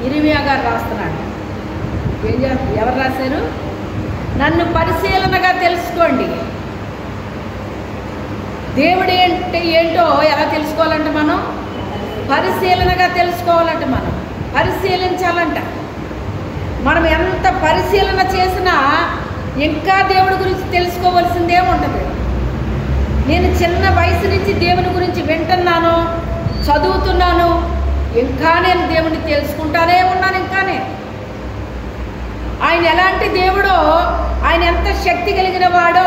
ఇర్మియా గారు రాస్తున్నాడు. ఎవరు రాశారు? నన్ను పరిశీలనగా తెలుసుకోండి. దేవుడు ఏంటో ఎలా తెలుసుకోవాలంటే మనం పరిశీలనగా తెలుసుకోవాలంట. మనం పరిశీలించాలంట. మనం ఎంత పరిశీలన చేసినా ఇంకా దేవుడి గురించి తెలుసుకోవాల్సిందే ఉంటుంది. నేను చిన్న వయసు నుంచి దేవుని గురించి వింటున్నాను, చదువుతున్నాను, ఇంకా నేను దేవుని తెలుసుకుంటానే ఉన్నాను. ఇంకానే ఆయన ఎలాంటి దేవుడో, ఆయన ఎంత శక్తి కలిగిన వాడో,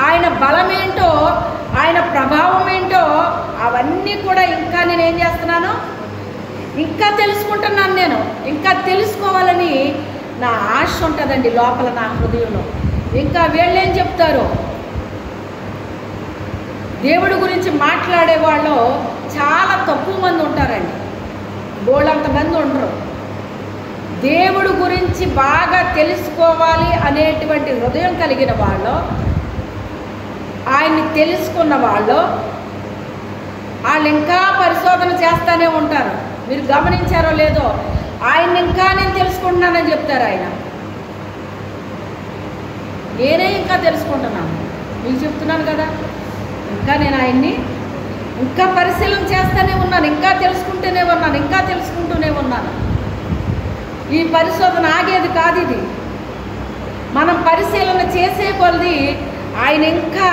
ఆయన బలం ఏంటో, ఆయన ప్రభావం ఏంటో అవన్నీ కూడా ఇంకా నేను ఏం చేస్తున్నాను, ఇంకా తెలుసుకుంటున్నాను. నేను ఇంకా తెలుసుకోవాలని నా ఆశ ఉంటుందండి లోపల, నా హృదయంలో. ఇంకా వీళ్ళేం చెప్తారో, దేవుడి గురించి మాట్లాడే వాళ్ళు చాలా తక్కువ మంది ఉంటారండి, బోళ్ళంతమంది ఉండరు. దేవుడి గురించి బాగా తెలుసుకోవాలి అనేటువంటి హృదయం కలిగిన వాళ్ళు, ఆయన్ని తెలుసుకున్న వాళ్ళు ఇంకా పరిశోధన చేస్తూనే ఉంటారు. మీరు గమనించారో లేదో, ఆయన ఇంకా నేను తెలుసుకుంటున్నానని చెప్తారు. ఆయన నేనే ఇంకా తెలుసుకుంటున్నాను, మీకు చెప్తున్నాను కదా. ఇంకా నేను ఆయన్ని ఇంకా పరిశీలన చేస్తూనే ఉన్నాను, ఇంకా తెలుసుకుంటూనే ఉన్నాను, ఇంకా తెలుసుకుంటూనే ఉన్నాను. ఈ పరిశోధన ఆగేది కాదు. ఇది మనం పరిశీలన చేసే కొలది ఆయన ఇంకా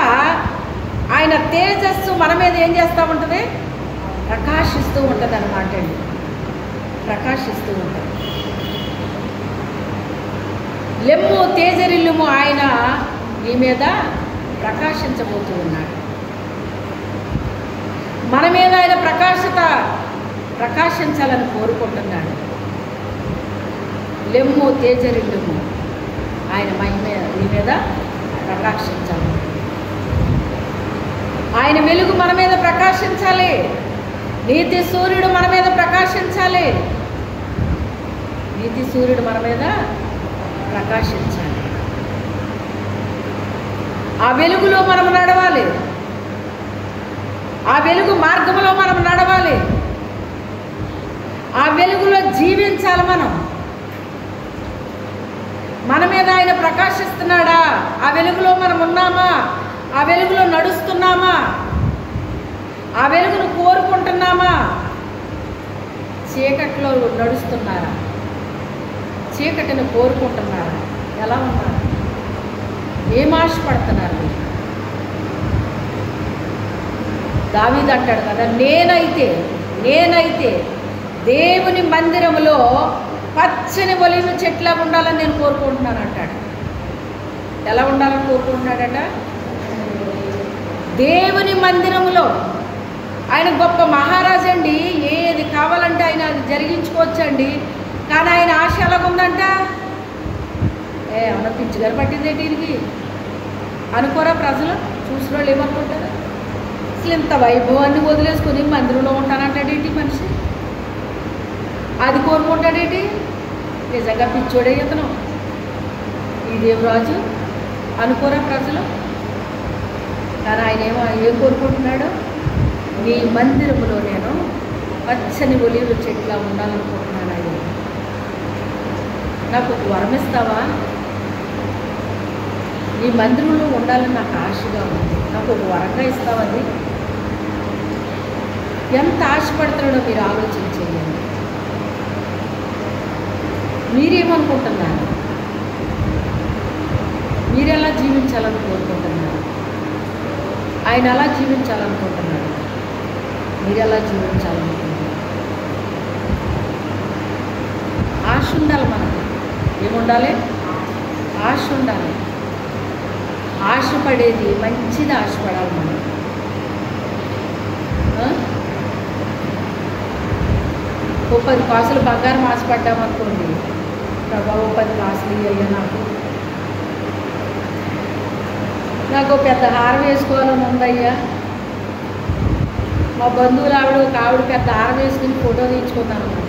ఆయన తేజస్సు మన మీద ఏం చేస్తూ ఉంటుంది, ప్రకాశిస్తూ ఉంటుంది అన్నమాట అండి. ప్రకాశిస్తూ ఉంటుంది. లెమ్ము తేజరిల్లుము, ఆయన నీ మీద ప్రకాశించబోతూ ఉన్నాడు. మన మీద ఆయన ప్రకాశించాలని కోరుకుంటున్నాడు. లెమ్ము తేజరిల్లుము, ఆయన మహిమ నీ మీద ప్రకాశించాలి. ఆయన వెలుగు మన మీద ప్రకాశించాలి. నీతి సూర్యుడు మన మీద ప్రకాశించాలి. నీతి సూర్యుడు మన మీద ప్రకాశించాలి. ఆ వెలుగులో మనం నడవాలి. ఆ వెలుగు మార్గంలో మనం నడవాలి. ఆ వెలుగులో జీవించాలి మనం. మన మీద ఆయన ప్రకాశిస్తున్నాడా? ఆ వెలుగులో మనం ఉన్నామా? ఆ వెలుగులో నడుస్తున్నామా? ఆ వెలుగును కోరుకుంటున్నామా? చీకట్లో నడుస్తున్నారా? చీకటిని కోరుకుంటున్నారా? ఎలా ఉన్నారు? ఏం ఆశపడుతున్నారు? దావీదు అంటాడు కదా, నేనైతే దేవుని మందిరములో పచ్చని ఒలీవ చెట్లా ఉండాలని నేను కోరుకుంటున్నాను అంటాడు. ఎలా ఉండాలని కోరుకుంటున్నాడట? దేవుని మందిరములో. ఆయన గొప్ప మహారాజు అండి, ఏది కావాలంటే ఆయన అది జరిగించుకోవచ్చండి. కానీ ఆయన ఆశ ఎలాగుందంట? ఏమన్నా పిచ్చిగారు పట్టింది దీనికి అనుకోరా ప్రజలు? చూసిన వాళ్ళు ఏమనుకుంటారు? అసలు ఇంత వైభవాన్ని వదిలేసుకొని మందిరంలో ఉంటానంటాడేంటి మనిషి? అది కోరుకుంటాడేంటి? నిజంగా పిచ్చోడే ఇతను, ఈ దేవరాజు అనుకోరా ప్రజలు? కానీ ఆయన ఏం కోరుకుంటున్నాడు? నీ మందిరములో నేను పచ్చని ఒలీవ చెట్లా ఉండాలనుకుంటున్నాను. ఆయన నాకు ఒక వరం ఇస్తావా? నీ మందిరంలో ఉండాలని నాకు ఆశగా ఉంది, నాకు ఒక వరంగా ఇస్తావని. ఎంత ఆశపడుతున్నాడో మీరు ఆలోచన చేయండి. మీరేమనుకుంటున్నారు? మీరు ఎలా జీవించాలని కోరుకుంటున్నారు? ఆయన ఎలా జీవించాలనుకుంటున్నారు? మీరు ఎలా జీవించాలనుకుంటున్నారు? ఆశ ఉండాలి మనకు. ఏముండాలి? ఆశ ఉండాలి. ఆశపడేది మంచిది, ఆశపడాలి మనం. ఓ 10 కాసులు బంగారం ఆశపడ్డామనుకోండి, ప్రభా ఓ 10 కాసులు అయ్యా, నాకు పెద్ద హారం వేసుకోవాలని ఉందయ్యా. మా బంధువులు ఆవిడ పెద్ద హారం వేసుకుని ఫోటో తీయించుకున్నాను అనమాట.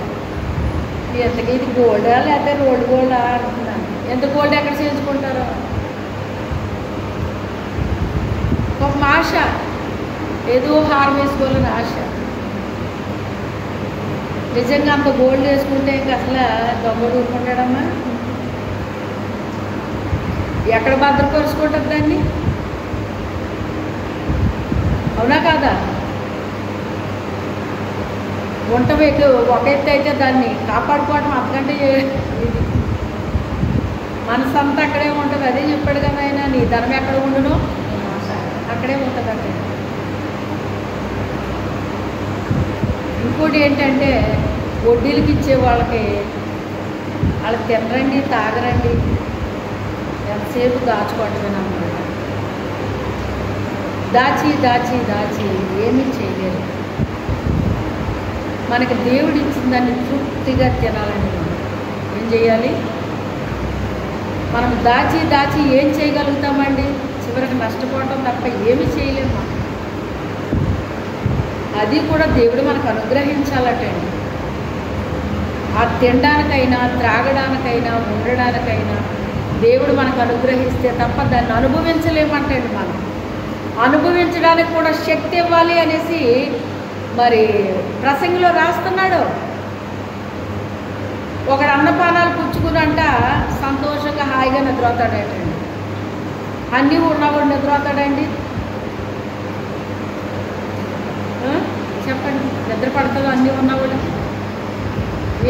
ఎంతకీ ఇది గోల్డా లేకపోతే గోల్డా అంటున్నాను. ఎంత గోల్డ్ ఎక్కడ చేయించుకుంటారో? ఒక ఆశ, ఏదో హారం వేసుకోవాలని ఆశ. నిజంగా అంత గోల్డ్ వేసుకుంటే ఇంక అసలు దొంగ ఊరుకుంటాడమ్మా. ఎక్కడ భద్రపరుచుకుంటుంది దాన్ని? అవునా కాదా? వంట ఒక ఎత్తు అయితే దాన్ని కాపాడుకోవడం అంతకంటే ఇది. మనసంతా అక్కడే ఉంటుంది. అదే చెప్పాడు కదా ఆయన, నీ ధనం ఎక్కడ ఉండునో అక్కడే ఉంటుంది. అక్కడ ఇంకోటి ఏంటంటే, వడ్డీలకి ఇచ్చే వాళ్ళకి వాళ్ళు తినరండి, తాగరండి, ఎంతసేపు దాచుకోవటమేనమాట. దాచి దాచి దాచి ఏమీ చేయలేరు. మనకి దేవుడు ఇచ్చిన దాన్ని తృప్తిగా తినాలని ఏం చేయాలి? మనం దాచి దాచి ఏం చేయగలుగుతామండి? చివరికి నష్టపోవటం తప్ప ఏమీ చేయలేము. అది కూడా దేవుడు మనకు అనుగ్రహించాలటండి. ఆ తినడానికైనా, త్రాగడానికైనా, ఉండడానికైనా దేవుడు మనకు అనుగ్రహిస్తే తప్ప దాన్ని అనుభవించలేమంటండి. మనం అనుభవించడానికి కూడా శక్తి ఇవ్వాలి అనేసి మరి ప్రసంగిలో రాస్తున్నాడు. ఒకడు అన్నపానాలు పుచ్చుకునంట సంతోషంగా హాయిగా నిద్రపోతాడటండి. అన్నీ ఉన్నవాడు నిద్రపోతాడండి? చెప్పండి, నిద్ర పడుతుందో? అన్నీ ఉన్నవాడు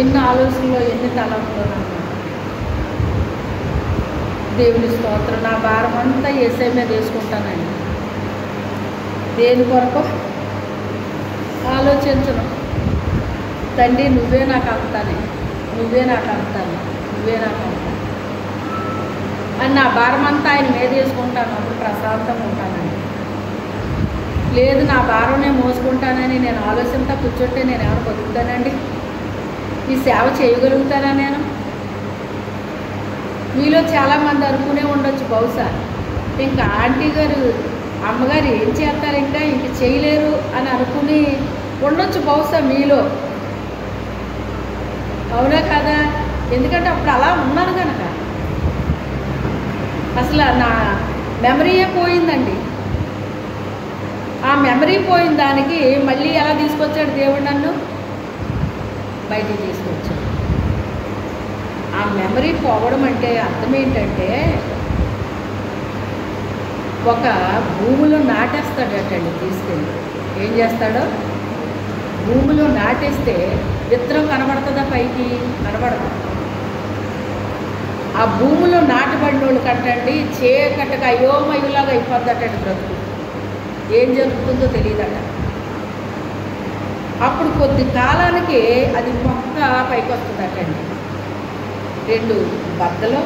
ఎన్ని ఆలోచనలో, ఎన్ని తలంలో. దేవుని స్తోత్రం. నా భారం అంతా యేసయ్య మీద వేసుకుంటానండి. దేని కొరకు ఆలోచించను. తండ్రి నువ్వే నాకు అంతానే, నువ్వే నాకు అంతాను, నువ్వే నాకు అంతాను అని నా భారం అంతా ఆయన మీద వేసుకుంటాను. అప్పుడు ప్రశాంతంగా ఉంటానండి. లేదు నా భారం నేను మోసుకుంటానని నేను ఆలోచనతో కూర్చుంటే నేను ఏమైనా బతుకుతానండి? ఈ సేవ చేయగలుగుతానా నేను? మీలో చాలామంది అనుకునే ఉండొచ్చు, బహుశా ఇంకా ఆంటీ గారు, అమ్మగారు ఏం చేస్తారు, ఇంకా ఇంక చేయలేరు అని అనుకుని ఉండొచ్చు బహుశా మీలో. అవునా కదా? ఎందుకంటే అప్పుడు అలా ఉన్నాను కనుక. అసలు నా మెమరీయే పోయిందండి. ఆ మెమరీ పోయిన దానికి మళ్ళీ ఎలా తీసుకొచ్చాడు దేవుడు? నన్ను బయటికి తీసుకొచ్చాడు. ఆ మెమరీ పోవడం అంటే అర్థం ఏంటంటే ఒక భూమిలో నాటేస్తాడటండి తీసుకెళ్ళి. ఏం చేస్తాడో భూమిలో నాటేస్తే విత్తనం కనబడుతుందా పైకి? కనబడదు. ఆ భూమిలో నాటబడిన వాళ్ళు కంటండి చీకటిగా అయోమయులాగా అయిపోద్దటండి బ్రతుకు. ఏం జరుగుతుందో తెలియదట. అప్పుడు కొద్ది కాలానికి అది మొక్క పైకి వస్తుందటండి. 2 బద్దలు,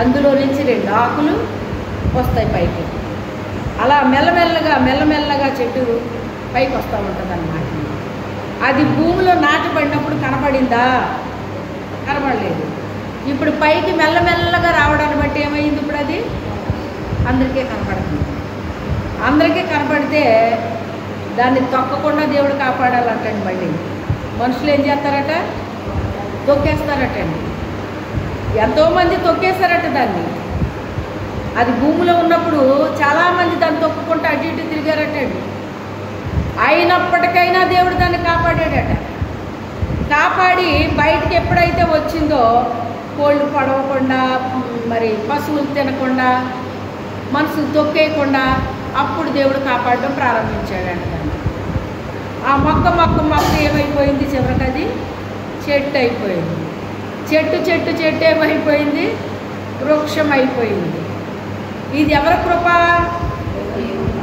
అందులో నుంచి 2 ఆకులు వస్తాయి పైకి. అలా మెల్లమెల్లగా చెట్టు పైకి వస్తూ ఉంటుంది అన్నమాట. అది భూమిలో నాటబడినప్పుడు కనబడిందా? కనబడలేదు. ఇప్పుడు పైకి మెల్లమెల్లగా రావడాన్ని బట్టి ఏమైంది? ఇప్పుడు అది అందరికీ కనపడుతుంది. అందరికీ కనపడితే దాన్ని తొక్కకుండా దేవుడు కాపాడాలంటండి. మళ్ళీ మనుషులు ఏం చేస్తారట? తొక్కేస్తారటండి. ఎంతోమంది తొక్కేస్తారట దాన్ని. అది భూమిలో ఉన్నప్పుడు చాలామంది దాన్ని తొక్కుకుంటూ అటు ఇటు తిరిగారటండి. అయినప్పటికైనా దేవుడు దాన్ని కాపాడాడట. కాపాడి బయటికి ఎప్పుడైతే వచ్చిందో కోళ్ళు పడవకుండా, మరి పశువులు తినకుండా, మనుషులు తొక్కేయకుండా అప్పుడు దేవుడు కాపాడడం ప్రారంభించాడంట. ఆ మొక్క ఏమైపోయింది? చివరికి అది చెట్టు అయిపోయింది. చెట్టు ఏమైపోయింది? వృక్షం అయిపోయింది. ఇది ఎవరి కృప?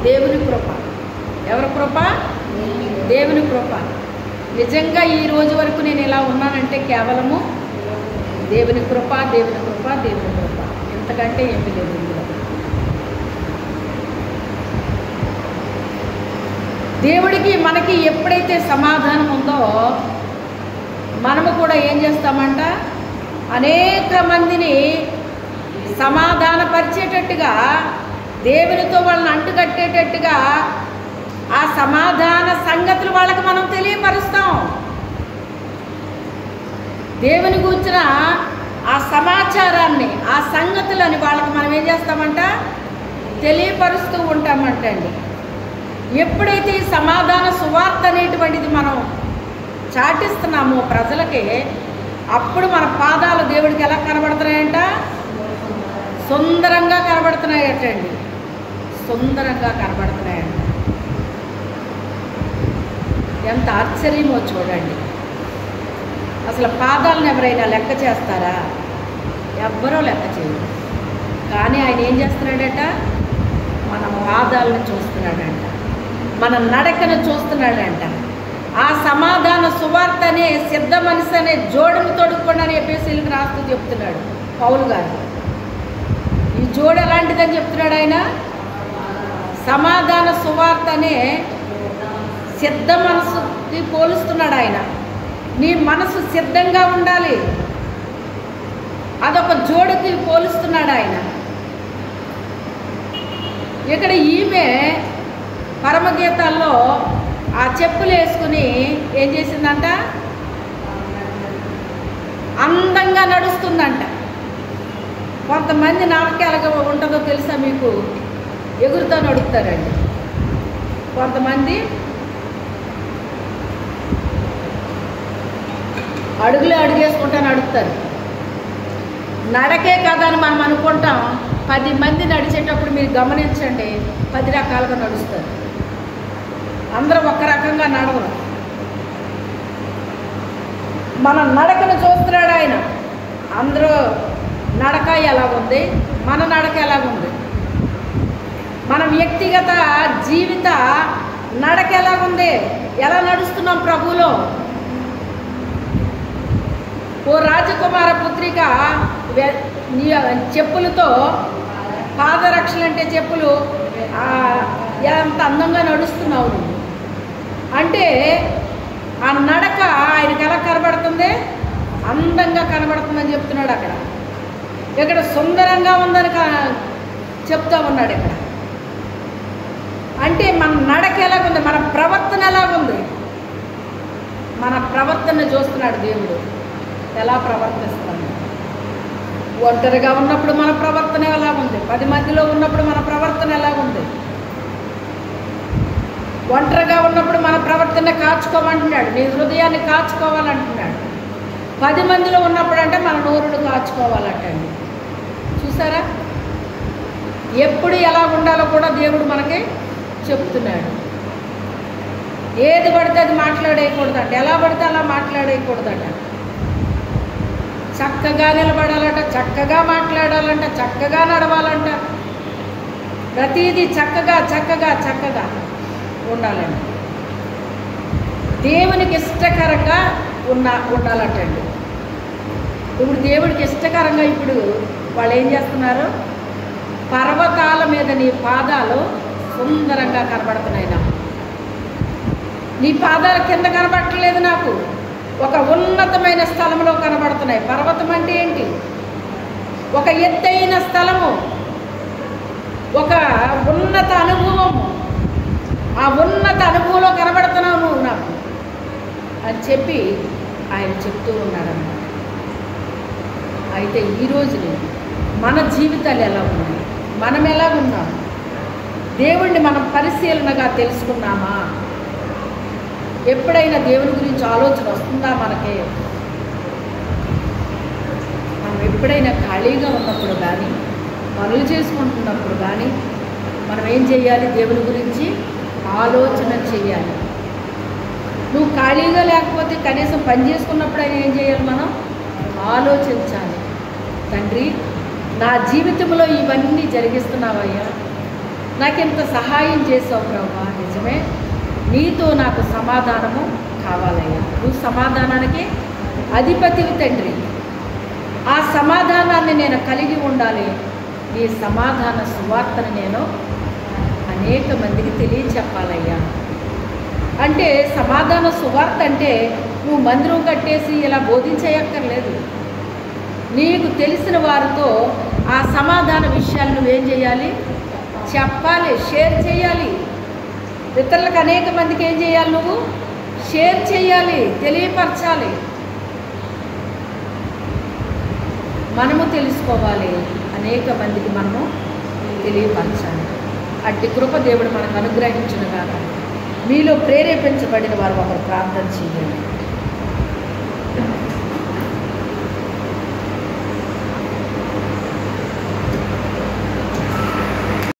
దేవుని కృప. ఎవరి కృప? దేవుని కృప. నిజంగా ఈ రోజు వరకు నేను ఇలా ఉన్నానంటే కేవలము దేవుని కృప, దేవుని కృప, దేవుని కృప. ఇంతకంటే ఏమీ లేదు ఇందులో. దేవుడికి మనకి ఎప్పుడైతే సమాధానం ఉందో మనము కూడా ఏం చేస్తామంట? అనేక మందిని సమాధానపరిచేటట్టుగా, దేవునితో వాళ్ళని అంటుకట్టేటట్టుగా ఆ సమాధాన సంగతులు వాళ్ళకి మనం తెలియపరుస్తాం. దేవుని గురించిన ఆ సమాచారాన్ని, ఆ సంగతులని వాళ్ళకి మనం ఏం చేస్తామంట? తెలియపరుస్తూ ఉంటామంటండి. ఎప్పుడైతే ఈ సమాధాన సువార్త అనేటువంటిది మనం చాటిస్తున్నామో ప్రజలకి, అప్పుడు మన పాదాలు దేవుడికి ఎలా కనబడుతున్నాయంట? సుందరంగా కనబడుతున్నాయటండి. సుందరంగా కనబడుతున్నాయంట. ఎంత ఆశ్చర్యమో చూడండి. అసలు పాదాలను ఎవరైనా లెక్క చేస్తారా? ఎవ్వరూ లెక్క చేయరు. కానీ ఆయన ఏం చేస్తున్నాడట? మన పాదాలను చూస్తున్నాడంట, మన నడకను చూస్తున్నాడంట. ఆ సమాధాన సువార్త అనే సిద్ధ మనసు అనే జోడును తొడుక్కోండి అని ఎఫెసీయులకు రాస్తూ చెప్తున్నాడు పౌలు గారు. ఈ జోడు ఎలాంటిదని చెప్తున్నాడు ఆయన? సమాధాన సువార్త అనే సిద్ధ మనసుకి పోలుస్తున్నాడు ఆయన. నీ మనసు సిద్ధంగా ఉండాలి. అదొక జోడుకి పోలుస్తున్నాడు ఆయన. ఇక్కడ ఈమె పరమగీతాల్లో ఆ చెప్పులు వేసుకుని ఏం చేసిందంట? అందంగా నడుస్తుందంట. కొంతమంది నాకే అలాగే ఉంటుందో తెలుసా మీకు? ఎగురుతో నడుపుతారండి. కొంతమంది అడుగేసుకుంటా నడుపుతారు. నడకే కదా అని మనం అనుకుంటాం. 10 మంది నడిచేటప్పుడు మీరు గమనించండి, 10 రకాలుగా నడుస్తారు. అందరూ ఒక రకంగా నడవరు. మన నడకను చూస్తున్నాడు ఆయన. అందరూ నడక ఎలాగుంది, మన నడక ఎలాగుంది, మన వ్యక్తిగత జీవిత నడక ఎలాగుంది, ఎలా నడుస్తున్నాం ప్రభువులో. ఓ రాజకుమార పుత్రిక చెప్పులతో, పాదరక్షలు అంటే చెప్పులు, ఎంత అందంగా నడుస్తున్నావు నువ్వు అంటే ఆ నడక ఆయనకి ఎలా కనబడుతుంది? అందంగా కనబడుతుందని చెప్తున్నాడు అక్కడ. ఇక్కడ సుందరంగా ఉందని చెప్తా ఉన్నాడు ఇక్కడ. అంటే మన నడక ఎలాగుంది, మన ప్రవర్తన ఎలాగుంది, మన ప్రవర్తన చూస్తున్నాడు దేవుడు. ఎలా ప్రవర్తిస్తాడు? ఒంటరిగా ఉన్నప్పుడు మన ప్రవర్తన ఎలా ఉంది, 10 మందిలో ఉన్నప్పుడు మన ప్రవర్తన ఎలా ఉంది, ఒంటరిగా ఉన్నప్పుడు మన ప్రవర్తన కాచుకోమంటున్నాడు. నీ హృదయాన్ని కాచుకోవాలంటున్నాడు. 10 మందిలో ఉన్నప్పుడంటే మన నోరును కాచుకోవాలటండి. చూసారా, ఎప్పుడు ఎలా ఉండాలో కూడా దేవుడు మనకి చెప్తున్నాడు. ఏది పడితే అది మాట్లాడేయకూడదంట, ఎలా పడితే అలా మాట్లాడేయకూడదట. చక్కగా నిలబడాలంట, చక్కగా మాట్లాడాలంట, చక్కగా నడవాలంట. ప్రతిదీ చక్కగా చక్కగా చక్కగా ఉండాలండి. దేవునికి ఇష్టకరంగా ఉండాలంటండి. ఇప్పుడు దేవుడికి ఇష్టకరంగా ఇప్పుడు వాళ్ళు ఏం చేస్తున్నారు? పర్వతాల మీద నీ పాదాలు సుందరంగా కనబడుతున్నాయి. నాకు నీ పాదాల కింద కనబడట్లేదు, నాకు ఒక ఉన్నతమైన స్థలంలో కనబడుతున్నాయి. పర్వతం అంటే ఏంటి? ఒక ఎత్తైన స్థలము, ఒక ఉన్నత అనుభవము. ఆ ఉన్నత అనుభవంలో కనబడుతున్నావు నువ్వు నాకు అని చెప్పి ఆయన చెప్తూ ఉన్నాడన్నమాట. అయితే ఈరోజు మన జీవితాలు ఎలా ఉన్నాయి, మనం ఎలా ఉన్నాం, దేవుణ్ణి మనం పరిశీలనగా తెలుసుకున్నామా? ఎప్పుడైనా దేవుని గురించి ఆలోచన వస్తుందా మనకే? మనం ఎప్పుడైనా ఖాళీగా ఉన్నప్పుడు కానీ, పనులు చేసుకుంటున్నప్పుడు కానీ మనం ఏం చేయాలి? దేవుని గురించి ఆలోచన చేయాలి. నువ్వు ఖాళీగా లేకపోతే కనీసం పని చేసుకున్నప్పుడైనా ఏం చేయాలి? మనం ఆలోచించాలి. తండ్రి, నా జీవితంలో ఇవన్నీ జరిగిస్తున్నావయ్యా, నాకెంత సహాయం చేసావు ప్రభువా. నిజమే, నీతో నాకు సమాధానము కావాలయ్యా. నువ్వు సమాధానానికి అధిపతివి తండ్రి. ఆ సమాధానాన్ని నేను కలిగి ఉండాలి. నీ సమాధాన సువార్తను నేను అనేక మందికి తెలియచెప్పాలయ్యా. అంటే సమాధాన సువార్త అంటే నువ్వు మందిరం కట్టేసి ఇలా బోధించేయక్కర్లేదు. నీకు తెలిసిన వారితో ఆ సమాధాన విషయాలు నువ్వేం చేయాలి? చెప్పాలి, షేర్ చేయాలి. ఇతరులకు అనేక మందికి ఏం చేయాలి? నువ్వు షేర్ చేయాలి, తెలియపరచాలి. మనము తెలుసుకోవాలి, అనేక మందికి మనము తెలియపరచాలి. అట్టి కృప దేవుడు మనకు అనుగ్రహించును గాక. మీలో ప్రేరేపించబడిన వారు ఒకరు ప్రార్థన చేయండి.